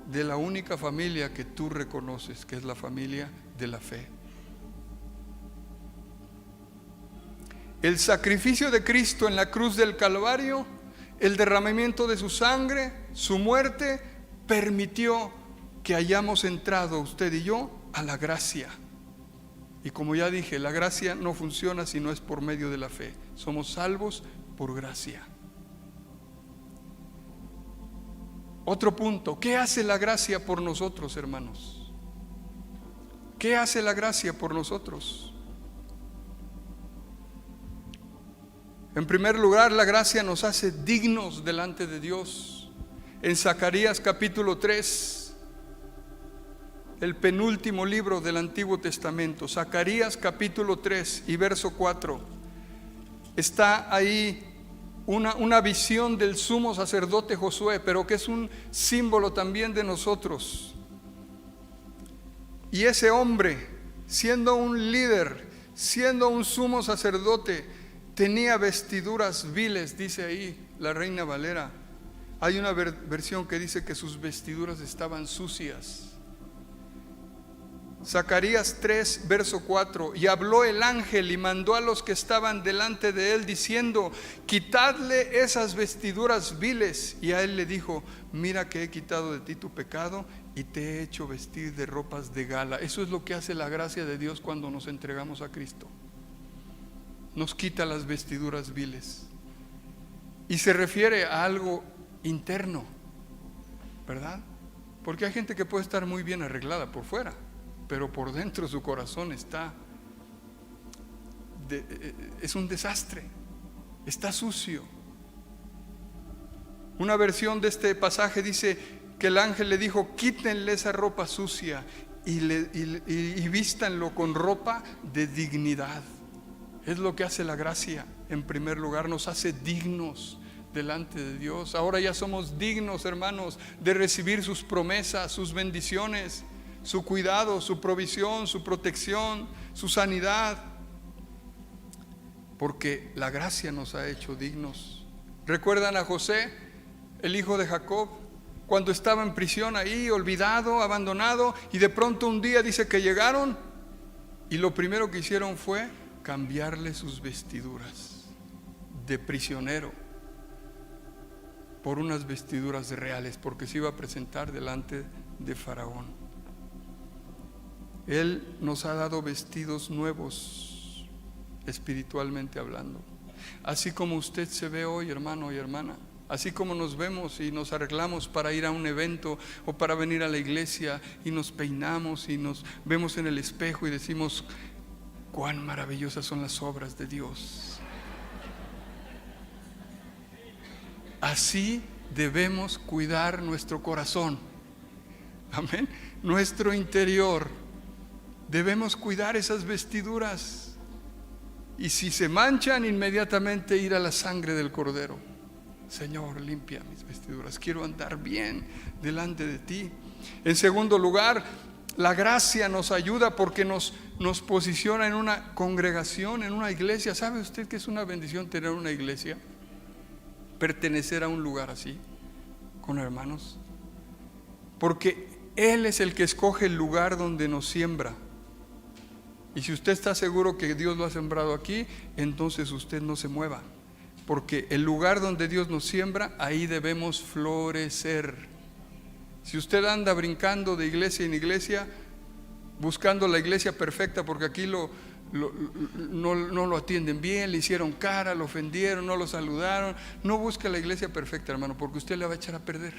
de la única familia que tú reconoces, que es la familia de la fe. El sacrificio de Cristo en la cruz del Calvario, el derramamiento de su sangre, su muerte, permitió que hayamos entrado usted y yo a la gracia. Y como ya dije, la gracia no funciona si no es por medio de la fe. Somos salvos por gracia. Otro punto, ¿qué hace la gracia por nosotros, hermanos? ¿Qué hace la gracia por nosotros? En primer lugar, la gracia nos hace dignos delante de Dios. En Zacarías capítulo 3, el penúltimo libro del Antiguo Testamento, Zacarías capítulo 3 y verso 4, está ahí una visión del sumo sacerdote Josué, pero que es un símbolo también de nosotros. Y ese hombre, siendo un líder, siendo un sumo sacerdote, tenía vestiduras viles, dice ahí la Reina Valera. Hay una versión que dice que sus vestiduras estaban sucias. Zacarías 3, verso 4, y habló el ángel y mandó a los que estaban delante de él diciendo: quitadle esas vestiduras viles. Y a él le dijo: mira que he quitado de ti tu pecado y te he hecho vestir de ropas de gala. Eso es lo que hace la gracia de Dios cuando nos entregamos a Cristo. Nos quita las vestiduras viles. Y se refiere a algo interno, ¿verdad? Porque hay gente que puede estar muy bien arreglada por fuera, pero por dentro su corazón es un desastre, está sucio. Una versión de este pasaje dice que el ángel le dijo: quítenle esa ropa sucia y vístanlo con ropa de dignidad. Es lo que hace la gracia. En primer lugar, nos hace dignos delante de Dios. Ahora ya somos dignos, hermanos, de recibir sus promesas, sus bendiciones, su cuidado, su provisión, su protección, su sanidad, porque la gracia nos ha hecho dignos. ¿Recuerdan a José, el hijo de Jacob, cuando estaba en prisión ahí, olvidado, abandonado, y de pronto un día dice que llegaron y lo primero que hicieron fue cambiarle sus vestiduras de prisionero por unas vestiduras reales, porque se iba a presentar delante de Faraón? Él nos ha dado vestidos nuevos, espiritualmente hablando. Así como usted se ve hoy, hermano y hermana, Así como nos vemos y nos arreglamos para ir a un evento o para venir a la iglesia y nos peinamos y nos vemos en el espejo y decimos: cuán maravillosas son las obras de Dios. Así debemos cuidar nuestro corazón. Amén. Nuestro interior. Debemos cuidar esas vestiduras. Y si se manchan, inmediatamente ir a la sangre del Cordero. Señor, limpia mis vestiduras. Quiero andar bien delante de ti. En segundo lugar, la gracia nos ayuda porque nos posiciona en una congregación, en una iglesia. ¿Sabe usted que es una bendición tener una iglesia? Pertenecer a un lugar así, con hermanos. Porque Él es el que escoge el lugar donde nos siembra. Y si usted está seguro que Dios lo ha sembrado aquí, entonces usted no se mueva. Porque el lugar donde Dios nos siembra, ahí debemos florecer. Si usted anda brincando de iglesia en iglesia, buscando la iglesia perfecta, porque aquí no lo atienden bien, le hicieron cara, lo ofendieron, no lo saludaron, no busque la iglesia perfecta, hermano, porque usted la va a echar a perder.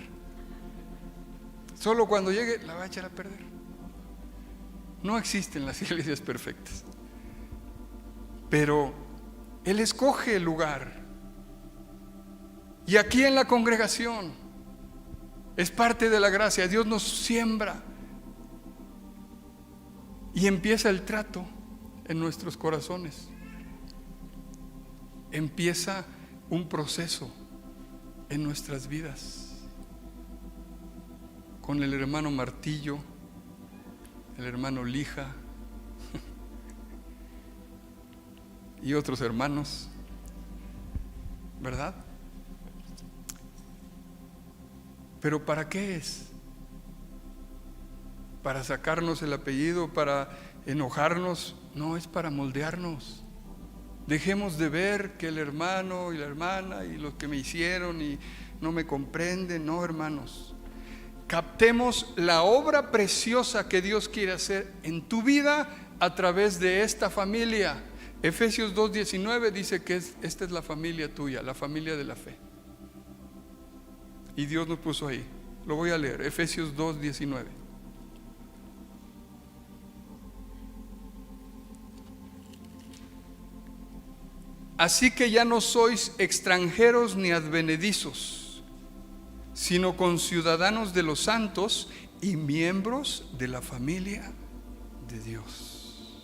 Solo cuando llegue la va a echar a perder. No existen las iglesias perfectas, pero Él escoge el lugar. Y aquí en la congregación es parte de la gracia. Dios nos siembra y empieza el trato en nuestros corazones. Empieza un proceso en nuestras vidas con el hermano Martillo, el hermano Lija y otros hermanos, ¿verdad? ¿Pero para qué es? ¿Para sacarnos el apellido? ¿Para enojarnos? No, es para moldearnos. Dejemos de ver que el hermano y la hermana y los que me hicieron y no me comprenden. No, hermanos. Captemos la obra preciosa que Dios quiere hacer en tu vida a través de esta familia. Efesios 2:19 dice que esta es la familia tuya, la familia de la fe. Y Dios nos puso ahí. Lo voy a leer, Efesios 2:19. Así que ya no sois extranjeros ni advenedizos, sino conciudadanos de los santos y miembros de la familia de Dios.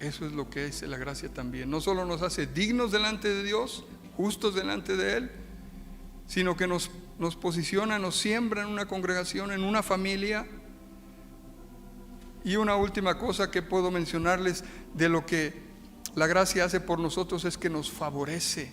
Eso es lo que es la gracia también. No solo nos hace dignos delante de Dios, justos delante de Él, sino que nos posiciona, nos siembra en una congregación, en una familia. Y una última cosa que puedo mencionarles de lo que la gracia hace por nosotros es que nos favorece,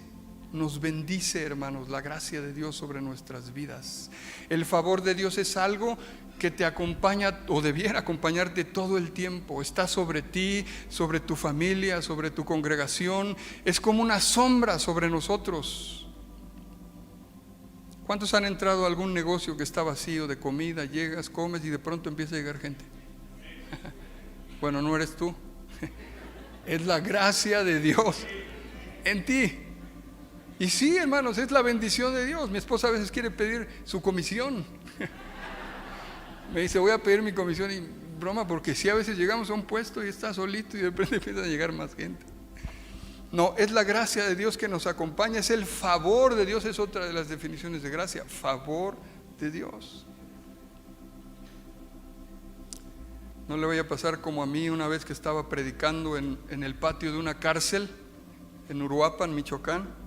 nos bendice, hermanos, la gracia de Dios sobre nuestras vidas. El favor de Dios es algo que te acompaña o debiera acompañarte todo el tiempo. Está sobre ti, sobre tu familia, sobre tu congregación. Es como una sombra sobre nosotros. ¿Cuántos han entrado a algún negocio que está vacío de comida? Llegas, comes y de pronto empieza a llegar gente. Bueno, no eres tú. Es la gracia de Dios en ti. Y sí, hermanos, es la bendición de Dios. Mi esposa a veces quiere pedir su comisión. Me dice, voy a pedir mi comisión, y broma, porque si a veces llegamos a un puesto y está solito y de repente empieza a llegar más gente. No, es la gracia de Dios que nos acompaña, es el favor de Dios, es otra de las definiciones de gracia, favor de Dios. No le vaya a pasar como a mí una vez que estaba predicando en el patio de una cárcel en Uruapan, Michoacán.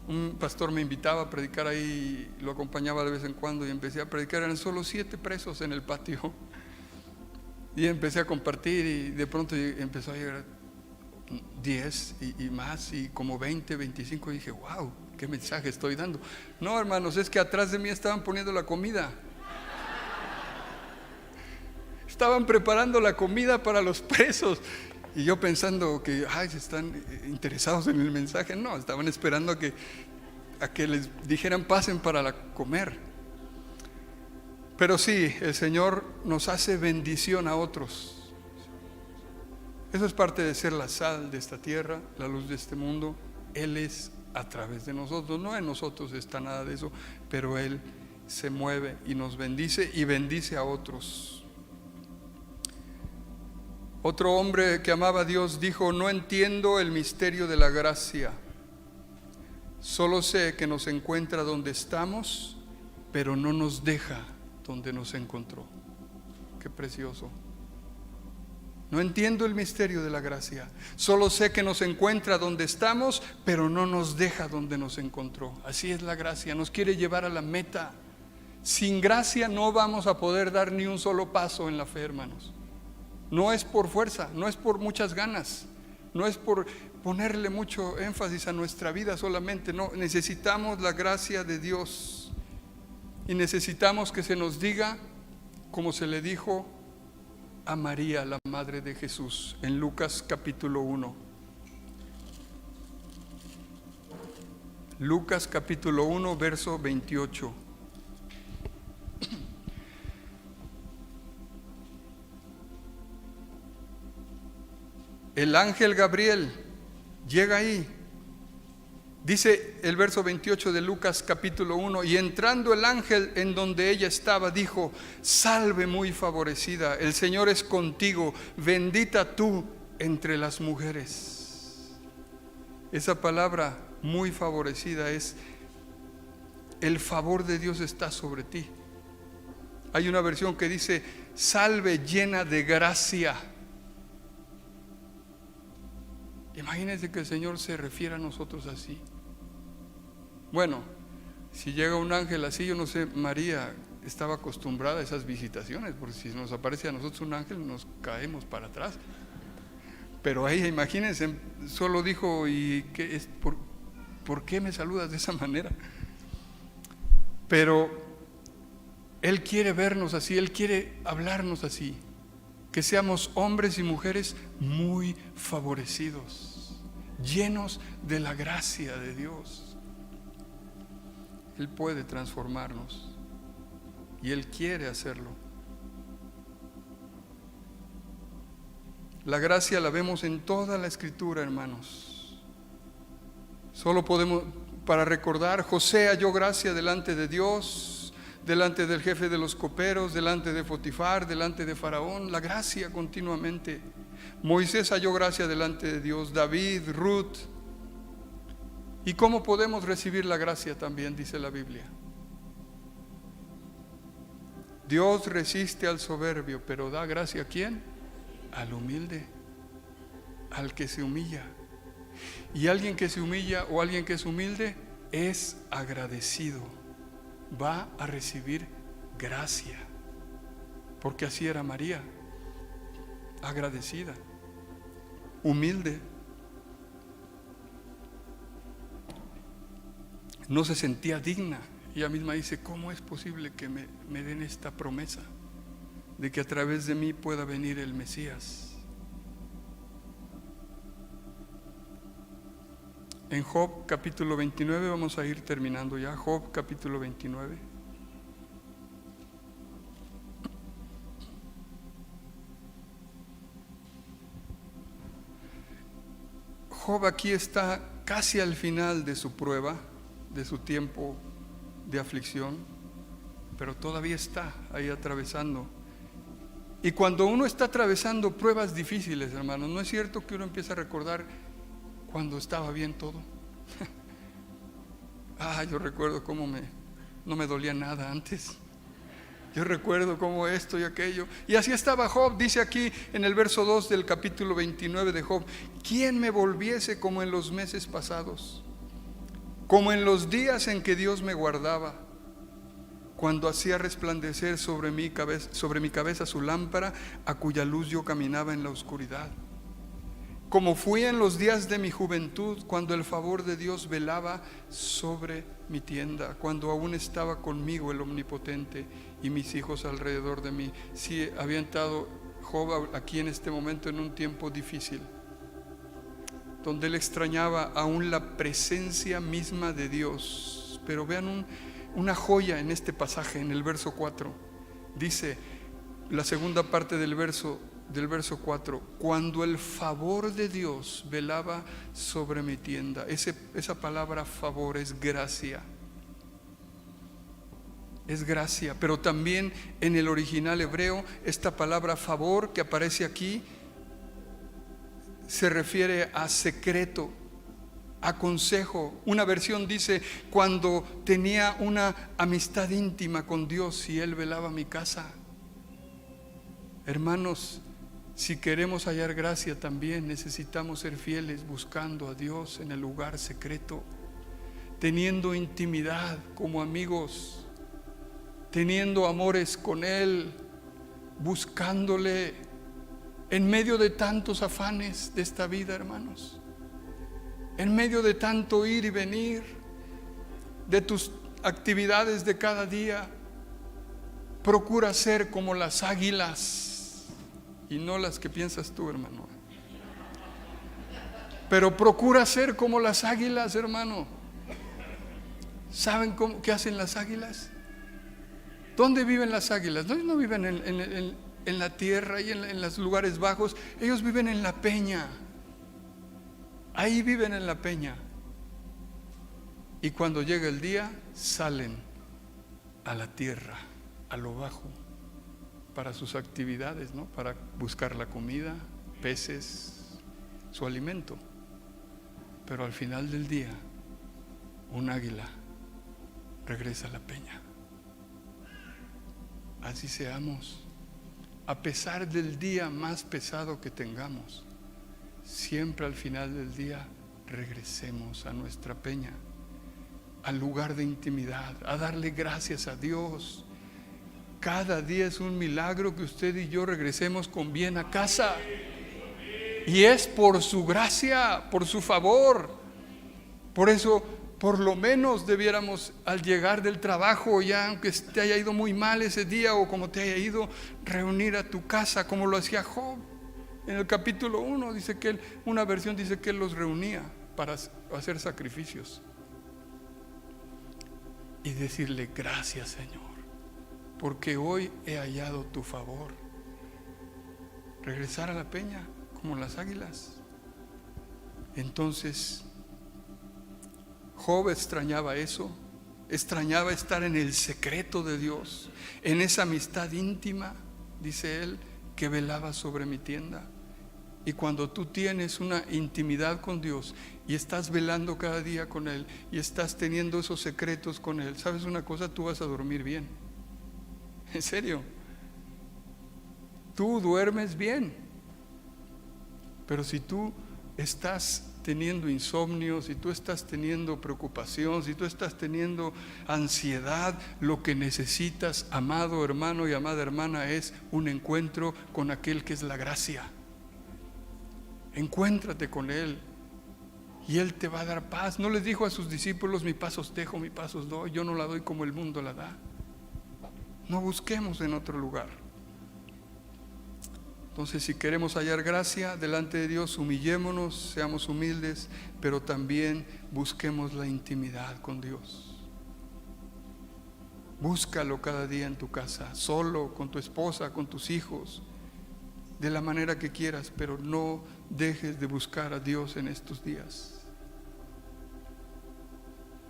Un pastor me invitaba a predicar ahí, lo acompañaba de vez en cuando y empecé a predicar. Eran solo 7 presos en el patio y empecé a compartir y de pronto empezó a llegar 10 y más y como 20, 25 y dije, wow, qué mensaje estoy dando. No, hermanos, es que atrás de mí estaban poniendo la comida. Estaban preparando la comida para los presos. Y yo pensando que están interesados en el mensaje. No, estaban esperando a que les dijeran pasen para comer. Pero sí, el Señor nos hace bendición a otros. Eso es parte de ser la sal de esta tierra, la luz de este mundo. Él es a través de nosotros. No en nosotros está nada de eso, pero Él se mueve y nos bendice y bendice a otros. Otro hombre que amaba a Dios dijo: no entiendo el misterio de la gracia, solo sé que nos encuentra donde estamos, pero no nos deja donde nos encontró. Qué precioso. No entiendo el misterio de la gracia, solo sé que nos encuentra donde estamos, pero no nos deja donde nos encontró. Así es la gracia, nos quiere llevar a la meta. Sin gracia no vamos a poder dar ni un solo paso en la fe, hermanos. No es por fuerza, no es por muchas ganas, no es por ponerle mucho énfasis a nuestra vida solamente. No, necesitamos la gracia de Dios y necesitamos que se nos diga como se le dijo a María, la madre de Jesús, en Lucas capítulo 1. Lucas capítulo 1, verso 28. El ángel Gabriel llega ahí. Dice el verso 28 de Lucas capítulo 1: y entrando el ángel en donde ella estaba, dijo: salve muy favorecida, el Señor es contigo, bendita tú entre las mujeres. Esa palabra muy favorecida es: el favor de Dios está sobre ti. Hay una versión que dice: salve llena de gracia. Imagínense que el Señor se refiere a nosotros así. Bueno, si llega un ángel así, yo no sé, María estaba acostumbrada a esas visitaciones, porque si nos aparece a nosotros un ángel nos caemos para atrás. Pero a ella, imagínense, solo dijo: ¿y qué es? ¿Por qué me saludas de esa manera? Pero Él quiere vernos así, Él quiere hablarnos así. Que seamos hombres y mujeres muy favorecidos, llenos de la gracia de Dios. Él puede transformarnos y Él quiere hacerlo. La gracia la vemos en toda la Escritura, hermanos. Solo podemos, para recordar, José halló gracia delante de Dios, delante del jefe de los coperos, delante de Potifar, delante de Faraón. La gracia continuamente. Moisés halló gracia delante de Dios, David, Ruth. ¿Y cómo podemos recibir la gracia también? Dice la Biblia: Dios resiste al soberbio, pero da gracia ¿a quién? Al humilde, al que se humilla. Y alguien que se humilla o alguien que es humilde es agradecido, va a recibir gracia, porque así era María, agradecida, humilde. No se sentía digna. Ella misma dice: ¿cómo es posible que me den esta promesa de que a través de mí pueda venir el Mesías? En Job capítulo 29, vamos a ir terminando ya. Job capítulo 29. Job aquí está casi al final de su prueba, de su tiempo de aflicción, pero todavía está ahí atravesando. Y cuando uno está atravesando pruebas difíciles, hermanos, ¿no es cierto que uno empieza a recordar cuando estaba bien todo? Yo recuerdo cómo no me dolía nada antes. Yo recuerdo cómo esto y aquello. Y así estaba Job. Dice aquí en el verso 2 del capítulo 29 de Job: ¿quién me volviese como en los meses pasados? Como en los días en que Dios me guardaba, cuando hacía resplandecer sobre mi cabeza su lámpara, a cuya luz yo caminaba en la oscuridad. Como fui en los días de mi juventud, cuando el favor de Dios velaba sobre mi tienda, cuando aún estaba conmigo el Omnipotente y mis hijos alrededor de mí. Sí, había entrado Job aquí en este momento en un tiempo difícil, donde él extrañaba aún la presencia misma de Dios. Pero vean una joya en este pasaje, en el verso 4. Dice la segunda parte del verso: del verso 4, cuando el favor de Dios velaba sobre mi tienda. Esa palabra favor es gracia. Es gracia, pero también en el original hebreo esta palabra favor que aparece aquí se refiere a secreto, a consejo. Una versión dice cuando tenía una amistad íntima con Dios y Él velaba mi casa. Hermanos, si queremos hallar gracia también necesitamos ser fieles buscando a Dios en el lugar secreto, teniendo intimidad como amigos, teniendo amores con Él, buscándole en medio de tantos afanes de esta vida, hermanos, en medio de tanto ir y venir, de tus actividades de cada día. Procura ser como las águilas y no las que piensas tú, hermano, pero procura ser como las águilas, hermano. ¿Saben qué hacen las águilas? ¿Dónde viven las águilas? No viven en la tierra y en los lugares bajos. Ellos viven en la peña. Ahí viven en la peña. Y cuando llega el día, salen a la tierra, a lo bajo, para sus actividades, ¿no? Para buscar la comida, peces, su alimento. Pero al final del día, un águila regresa a la peña. Así seamos. A pesar del día más pesado que tengamos, siempre al final del día regresemos a nuestra peña, al lugar de intimidad, a darle gracias a Dios. Cada día es un milagro que usted y yo regresemos con bien a casa. Y es por su gracia, por su favor. Por eso, por lo menos debiéramos, al llegar del trabajo, ya aunque te haya ido muy mal ese día o como te haya ido, reunir a tu casa como lo hacía Job. En el capítulo 1 dice que él, una versión dice que él los reunía para hacer sacrificios y decirle: gracias, Señor, porque hoy he hallado tu favor. Regresar a la peña como las águilas. Entonces Job extrañaba eso, extrañaba estar en el secreto de Dios, en esa amistad íntima, dice él, que velaba sobre mi tienda. Y cuando tú tienes una intimidad con Dios y estás velando cada día con Él y estás teniendo esos secretos con Él, ¿sabes una cosa? Tú vas a dormir bien. En serio, tú duermes bien. Pero si tú estás teniendo insomnio, si tú estás teniendo preocupación, si tú estás teniendo ansiedad, lo que necesitas, amado hermano y amada hermana, es un encuentro con aquel que es la gracia. Encuéntrate con Él y Él te va a dar paz. ¿No les dijo a sus discípulos: mi paz os dejo, mi paz os doy? Yo no la doy como el mundo la da. No busquemos en otro lugar. Entonces, si queremos hallar gracia delante de Dios, humillémonos, seamos humildes, pero también busquemos la intimidad con Dios. Búscalo cada día en tu casa, solo, con tu esposa, con tus hijos, de la manera que quieras, pero no dejes de buscar a Dios en estos días.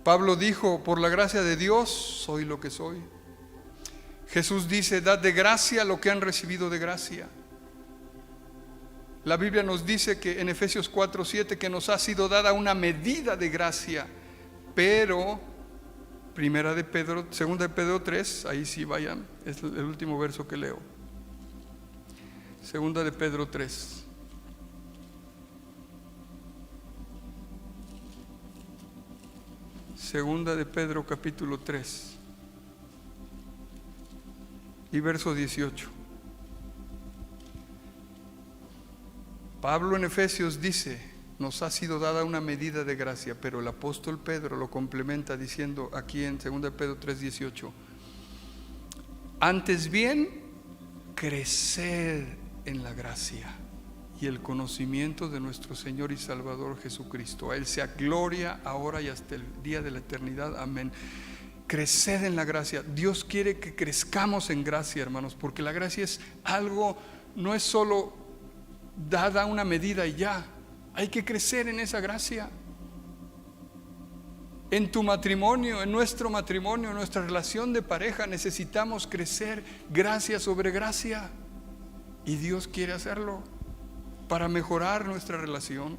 Pablo dijo: por la gracia de Dios soy lo que soy. Jesús dice: dad de gracia lo que han recibido de gracia. La Biblia nos dice que en Efesios 4:7 que nos ha sido dada una medida de gracia, pero segunda de Pedro 3, ahí sí vayan, es el último verso que leo. Segunda de Pedro 3. Segunda de Pedro capítulo 3 y verso 18. Pablo en Efesios dice: nos ha sido dada una medida de gracia, pero el apóstol Pedro lo complementa diciendo aquí en 2 de Pedro 3:18: antes bien, creced en la gracia y el conocimiento de nuestro Señor y Salvador Jesucristo. A Él sea gloria ahora y hasta el día de la eternidad. Amén. Creced en la gracia. Dios quiere que crezcamos en gracia, hermanos, porque la gracia es algo no es solo dada una medida y ya. Hay que crecer en esa gracia. En tu matrimonio, en nuestro matrimonio, en nuestra relación de pareja, necesitamos crecer gracia sobre gracia. Y Dios quiere hacerlo para mejorar nuestra relación.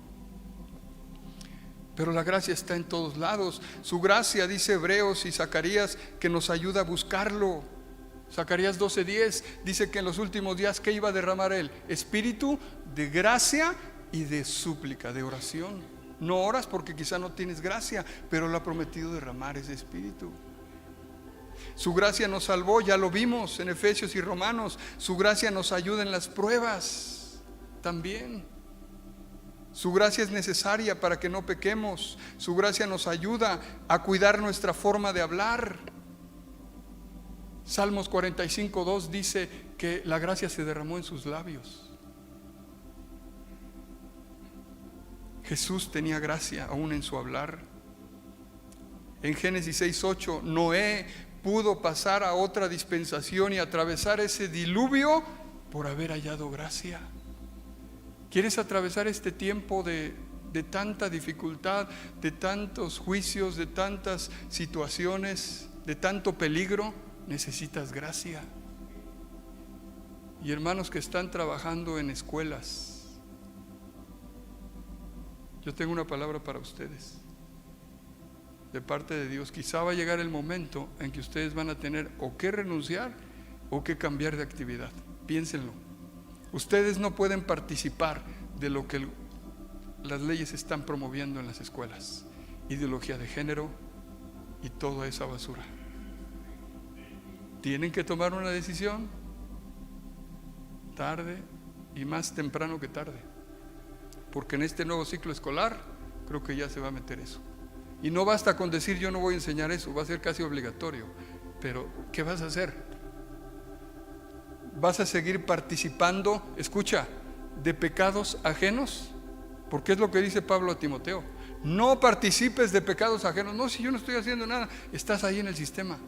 Pero la gracia está en todos lados. Su gracia, dice Hebreos y Zacarías, que nos ayuda a buscarlo. Zacarías 12:10 dice que en los últimos días, ¿qué iba a derramar Él? Espíritu de gracia y de súplica, de oración. No oras porque quizá no tienes gracia, pero Él ha prometido derramar ese espíritu. Su gracia nos salvó, ya lo vimos en Efesios y Romanos. Su gracia nos ayuda en las pruebas también. Su gracia es necesaria para que no pequemos. Su gracia nos ayuda a cuidar nuestra forma de hablar. Salmos 45:2 dice que la gracia se derramó en sus labios. Jesús tenía gracia aún en su hablar. En Génesis 6:8, Noé pudo pasar a otra dispensación y atravesar ese diluvio por haber hallado gracia. ¿Quieres atravesar este tiempo de tanta dificultad, de tantos juicios, de tantas situaciones, de tanto peligro? Necesitas gracia. Y hermanos que están trabajando en escuelas, yo tengo una palabra para ustedes de parte de Dios. Quizá va a llegar el momento en que ustedes van a tener o que renunciar o que cambiar de actividad. Piénsenlo. Ustedes no pueden participar de lo que las leyes están promoviendo en las escuelas. Ideología de género y toda esa basura. Tienen que tomar una decisión tarde y más temprano que tarde. Porque en este nuevo ciclo escolar creo que ya se va a meter eso. Y no basta con decir yo no voy a enseñar eso, va a ser casi obligatorio. Pero ¿qué vas a hacer? ¿Vas a seguir participando, escucha, de pecados ajenos? Porque es lo que dice Pablo a Timoteo. No participes de pecados ajenos. No, si yo no estoy haciendo nada, estás ahí en el sistema.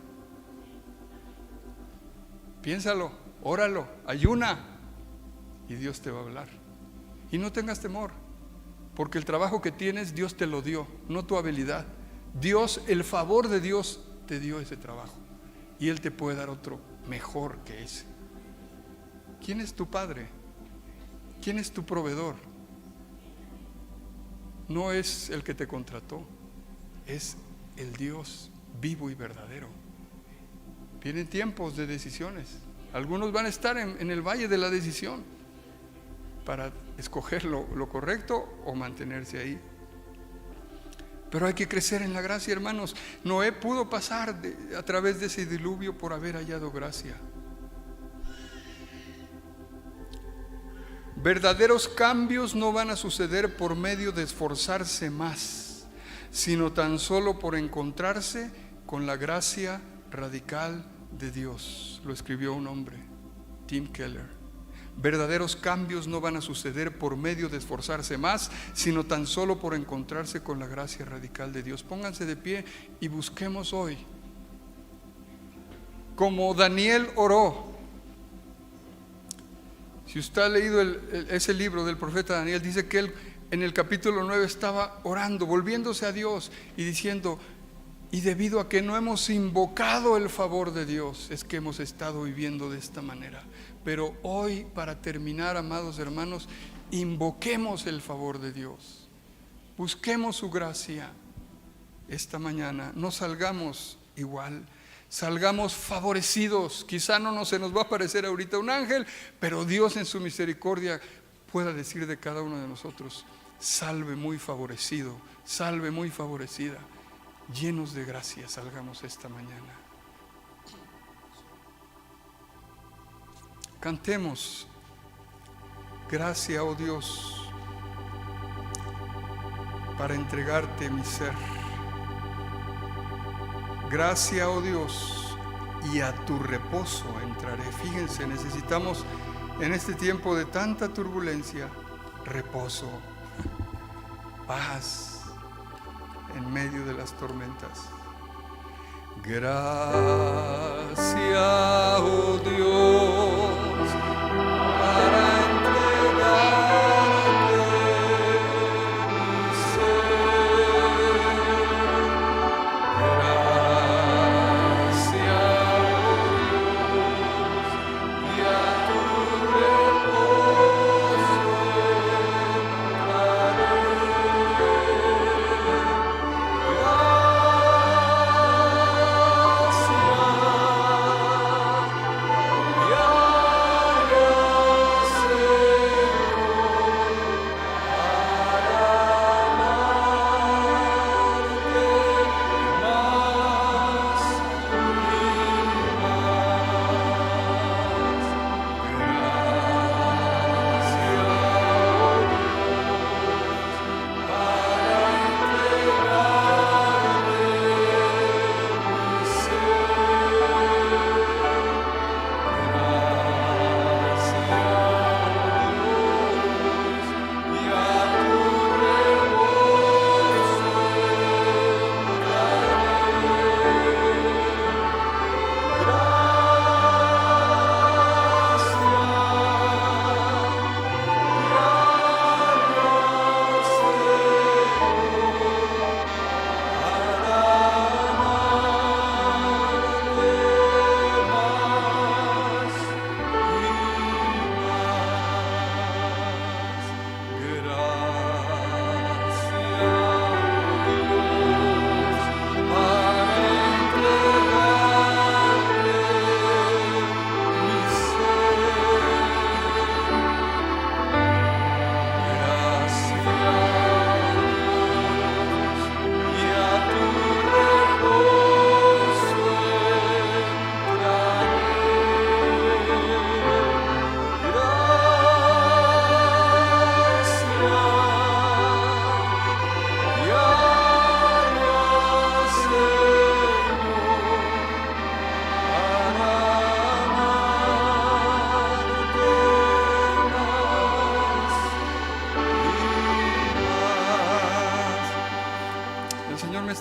Piénsalo, óralo, ayuna y Dios te va a hablar. Y no tengas temor, porque el trabajo que tienes Dios te lo dio, no tu habilidad. Dios, el favor de Dios te dio ese trabajo y Él te puede dar otro mejor que ese. ¿Quién es tu padre? ¿Quién es tu proveedor? No es el que te contrató, es el Dios vivo y verdadero. Vienen tiempos de decisiones. Algunos van a estar en el valle de la decisión para escoger lo correcto o mantenerse ahí. Pero hay que crecer en la gracia, hermanos. Noé pudo pasar a través de ese diluvio por haber hallado gracia. Verdaderos cambios no van a suceder por medio de esforzarse más, sino tan solo por encontrarse con la gracia radical de Dios. Lo escribió un hombre, Tim Keller. Verdaderos cambios no van a suceder por medio de esforzarse más, sino tan solo por encontrarse con la gracia radical de Dios. Pónganse de pie y busquemos hoy, como Daniel oró. Si usted ha leído ese libro del profeta Daniel, dice que él en el capítulo 9 estaba orando, volviéndose a Dios y diciendo: y debido a que no hemos invocado el favor de Dios, es que hemos estado viviendo de esta manera. Pero hoy, para terminar, amados hermanos, invoquemos el favor de Dios. Busquemos su gracia esta mañana. No salgamos igual, salgamos favorecidos. Quizá no se nos va a aparecer ahorita un ángel, pero Dios en su misericordia pueda decir de cada uno de nosotros: salve muy favorecido, salve muy favorecida. Llenos de gracia salgamos esta mañana. Cantemos: gracia, oh Dios, para entregarte mi ser. Gracia, oh Dios, y a tu reposo entraré. Fíjense, necesitamos en este tiempo de tanta turbulencia reposo, paz en medio de las tormentas. Gracia, oh Dios, para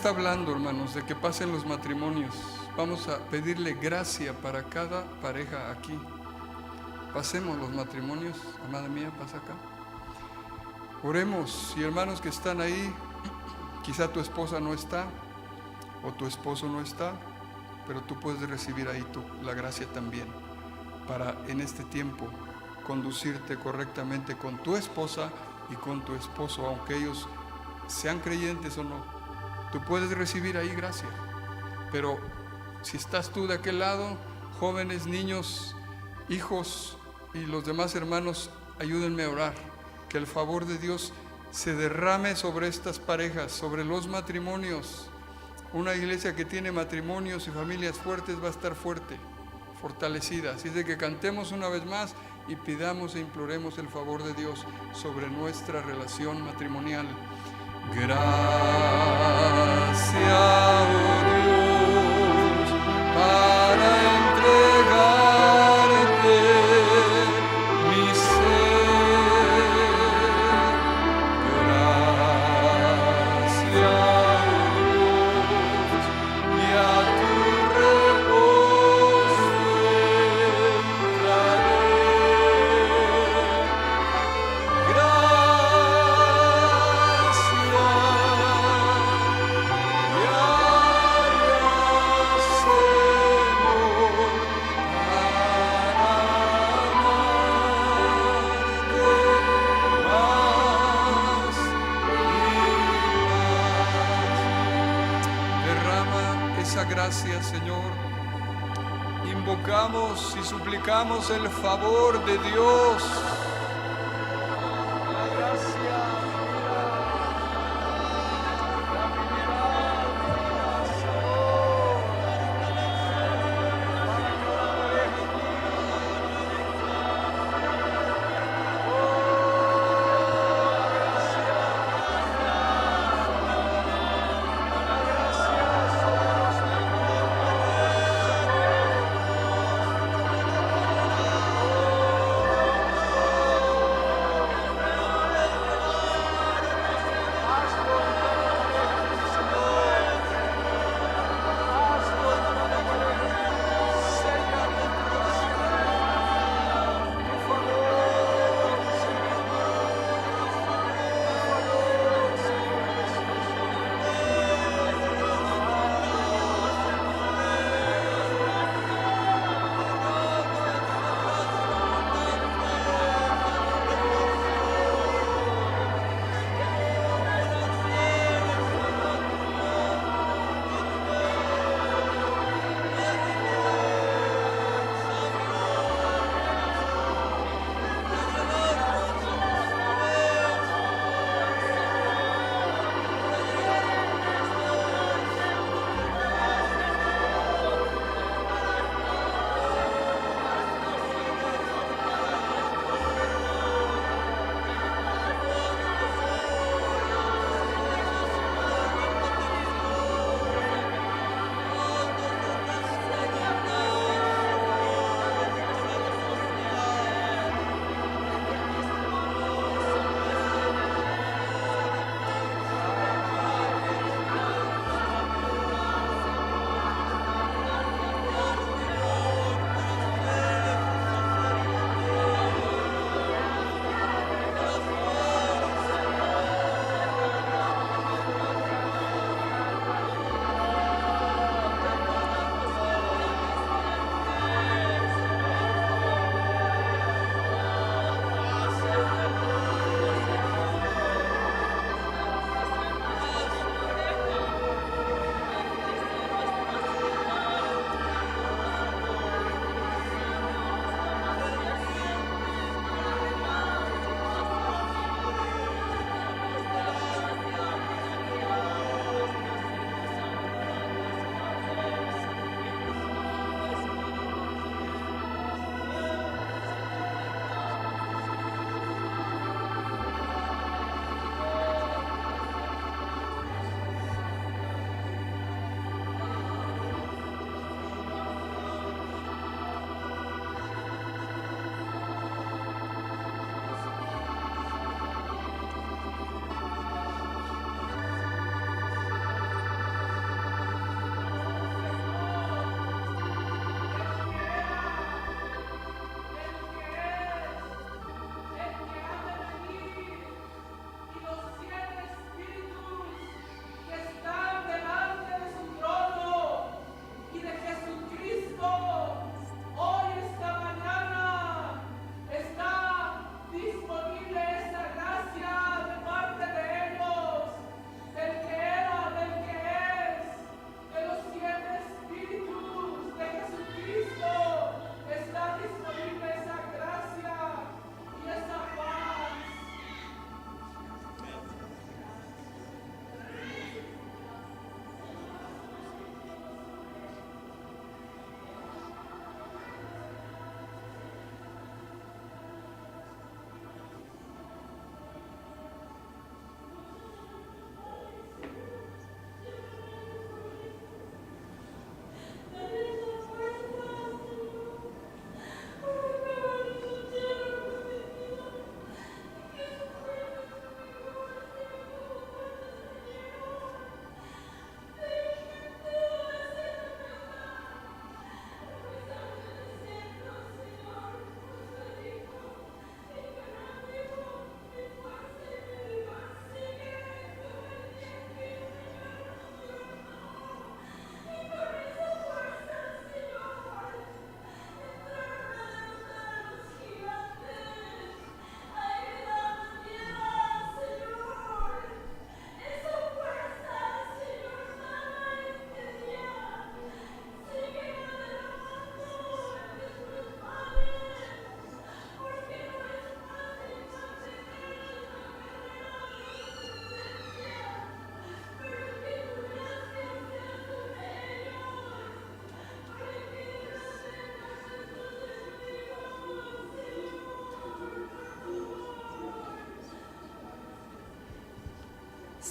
está hablando, hermanos, de que pasen los matrimonios. Vamos a pedirle gracia para cada pareja aquí. Pasemos los matrimonios. Amada mía, pasa acá. Oremos. Y hermanos que están ahí, quizá tu esposa no está o tu esposo no está, pero tú puedes recibir ahí la gracia también para en este tiempo conducirte correctamente con tu esposa y con tu esposo, aunque ellos sean creyentes o no. Tú puedes recibir ahí gracia, pero si estás tú de aquel lado, jóvenes, niños, hijos y los demás hermanos, ayúdenme a orar, que el favor de Dios se derrame sobre estas parejas, sobre los matrimonios. Una iglesia que tiene matrimonios y familias fuertes va a estar fuerte, fortalecida. Así es de que cantemos una vez más y pidamos e imploremos el favor de Dios sobre nuestra relación matrimonial. Gracias, oh Dios, para entregarte mi ser. Gracias, oh Dios, y a tu reposo entraré. Gracias, Señor. Invocamos y suplicamos el favor de Dios.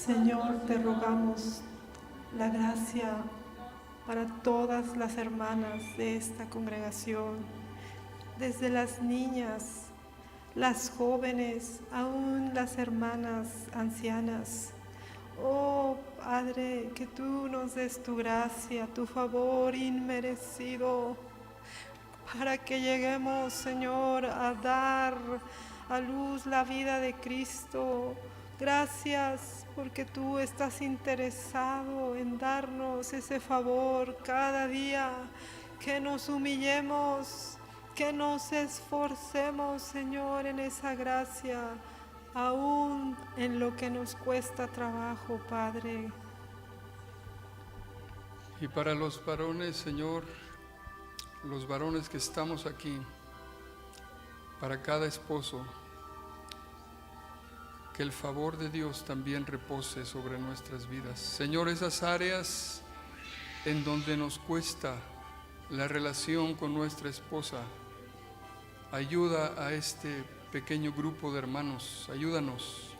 Señor, te rogamos la gracia para todas las hermanas de esta congregación, desde las niñas, las jóvenes, aún las hermanas ancianas. Oh Padre, que tú nos des tu gracia, tu favor inmerecido, para que lleguemos, Señor, a dar a luz la vida de Cristo. Gracias porque tú estás interesado en darnos ese favor cada día, que nos humillemos, que nos esforcemos, Señor, en esa gracia, aún en lo que nos cuesta trabajo, Padre. Y para los varones, Señor, los varones que estamos aquí, para cada esposo, que el favor de Dios también repose sobre nuestras vidas. Señor, esas áreas en donde nos cuesta la relación con nuestra esposa, ayuda a este pequeño grupo de hermanos, ayúdanos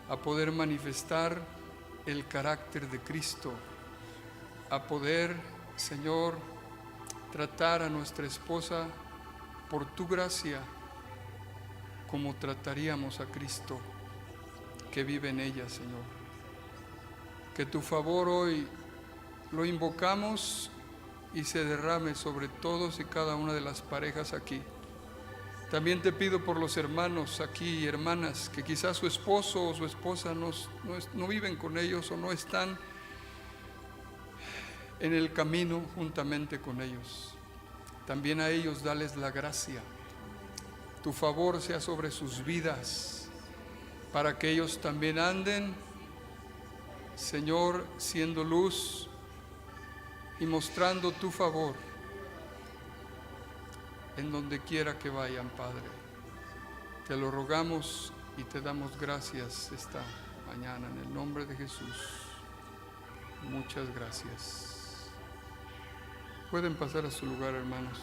a poder manifestar el carácter de Cristo, a poder, Señor, tratar a nuestra esposa por tu gracia como trataríamos a Cristo que vive en ella, Señor. Que tu favor hoy lo invocamos y se derrame sobre todos y cada una de las parejas aquí. También te pido por los hermanos aquí, hermanas, que quizás su esposo o su esposa no viven con ellos o no están en el camino juntamente con ellos. También a ellos dales la gracia. Tu favor sea sobre sus vidas, para que ellos también anden, Señor, siendo luz y mostrando tu favor en donde quiera que vayan, Padre. Te lo rogamos y te damos gracias esta mañana en el nombre de Jesús. Muchas gracias. Pueden pasar a su lugar, hermanos.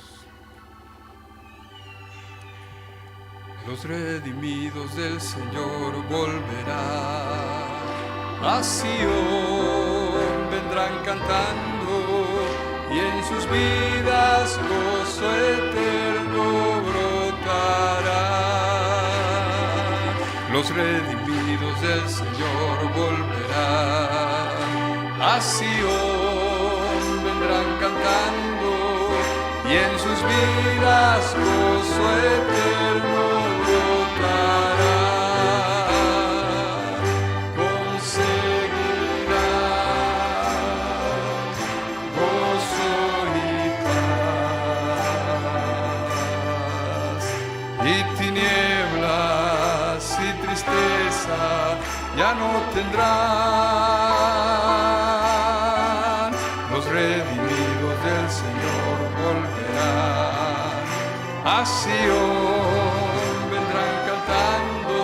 Los redimidos del Señor volverán a Sion, vendrán cantando, y en sus vidas gozo eterno brotará. Los redimidos del Señor volverán a Sion, vendrán cantando, y en sus vidas gozo eterno brotará. Ya no tendrán, los redimidos del Señor volverán a Sion, vendrán cantando,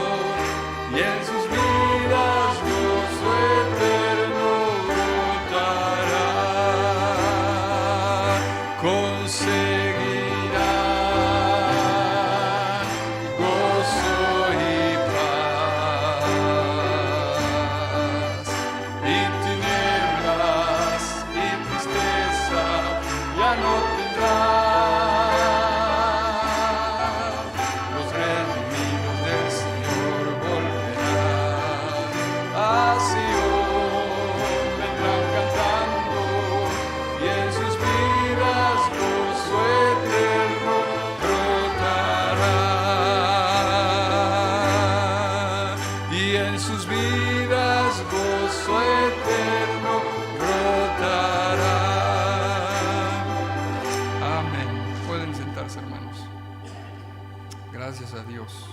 y en sus vidas gozo eterno brotará. Conseguirán gozo y paz, y tinieblas y tristeza ya no tendrán. Los redimidos del Señor volverán a Sion, vendrán cantando, y en sus vidas gozo eterno brotará. Y en sus vidas gozo eterno brotará. Amén. Pueden sentarse, hermanos. Gracias a Dios.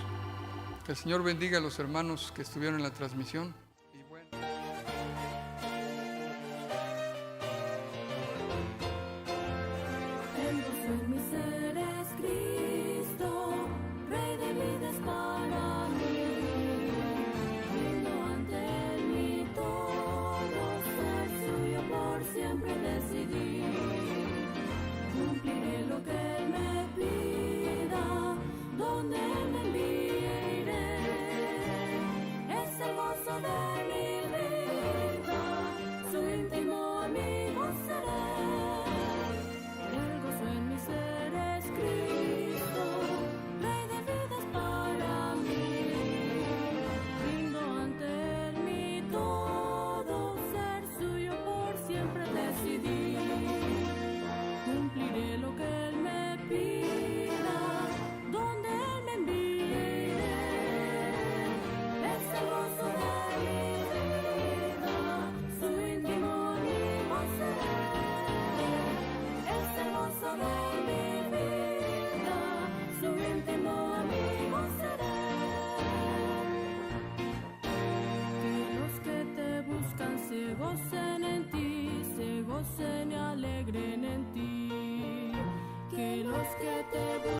Que el Señor bendiga a los hermanos que estuvieron en la transmisión.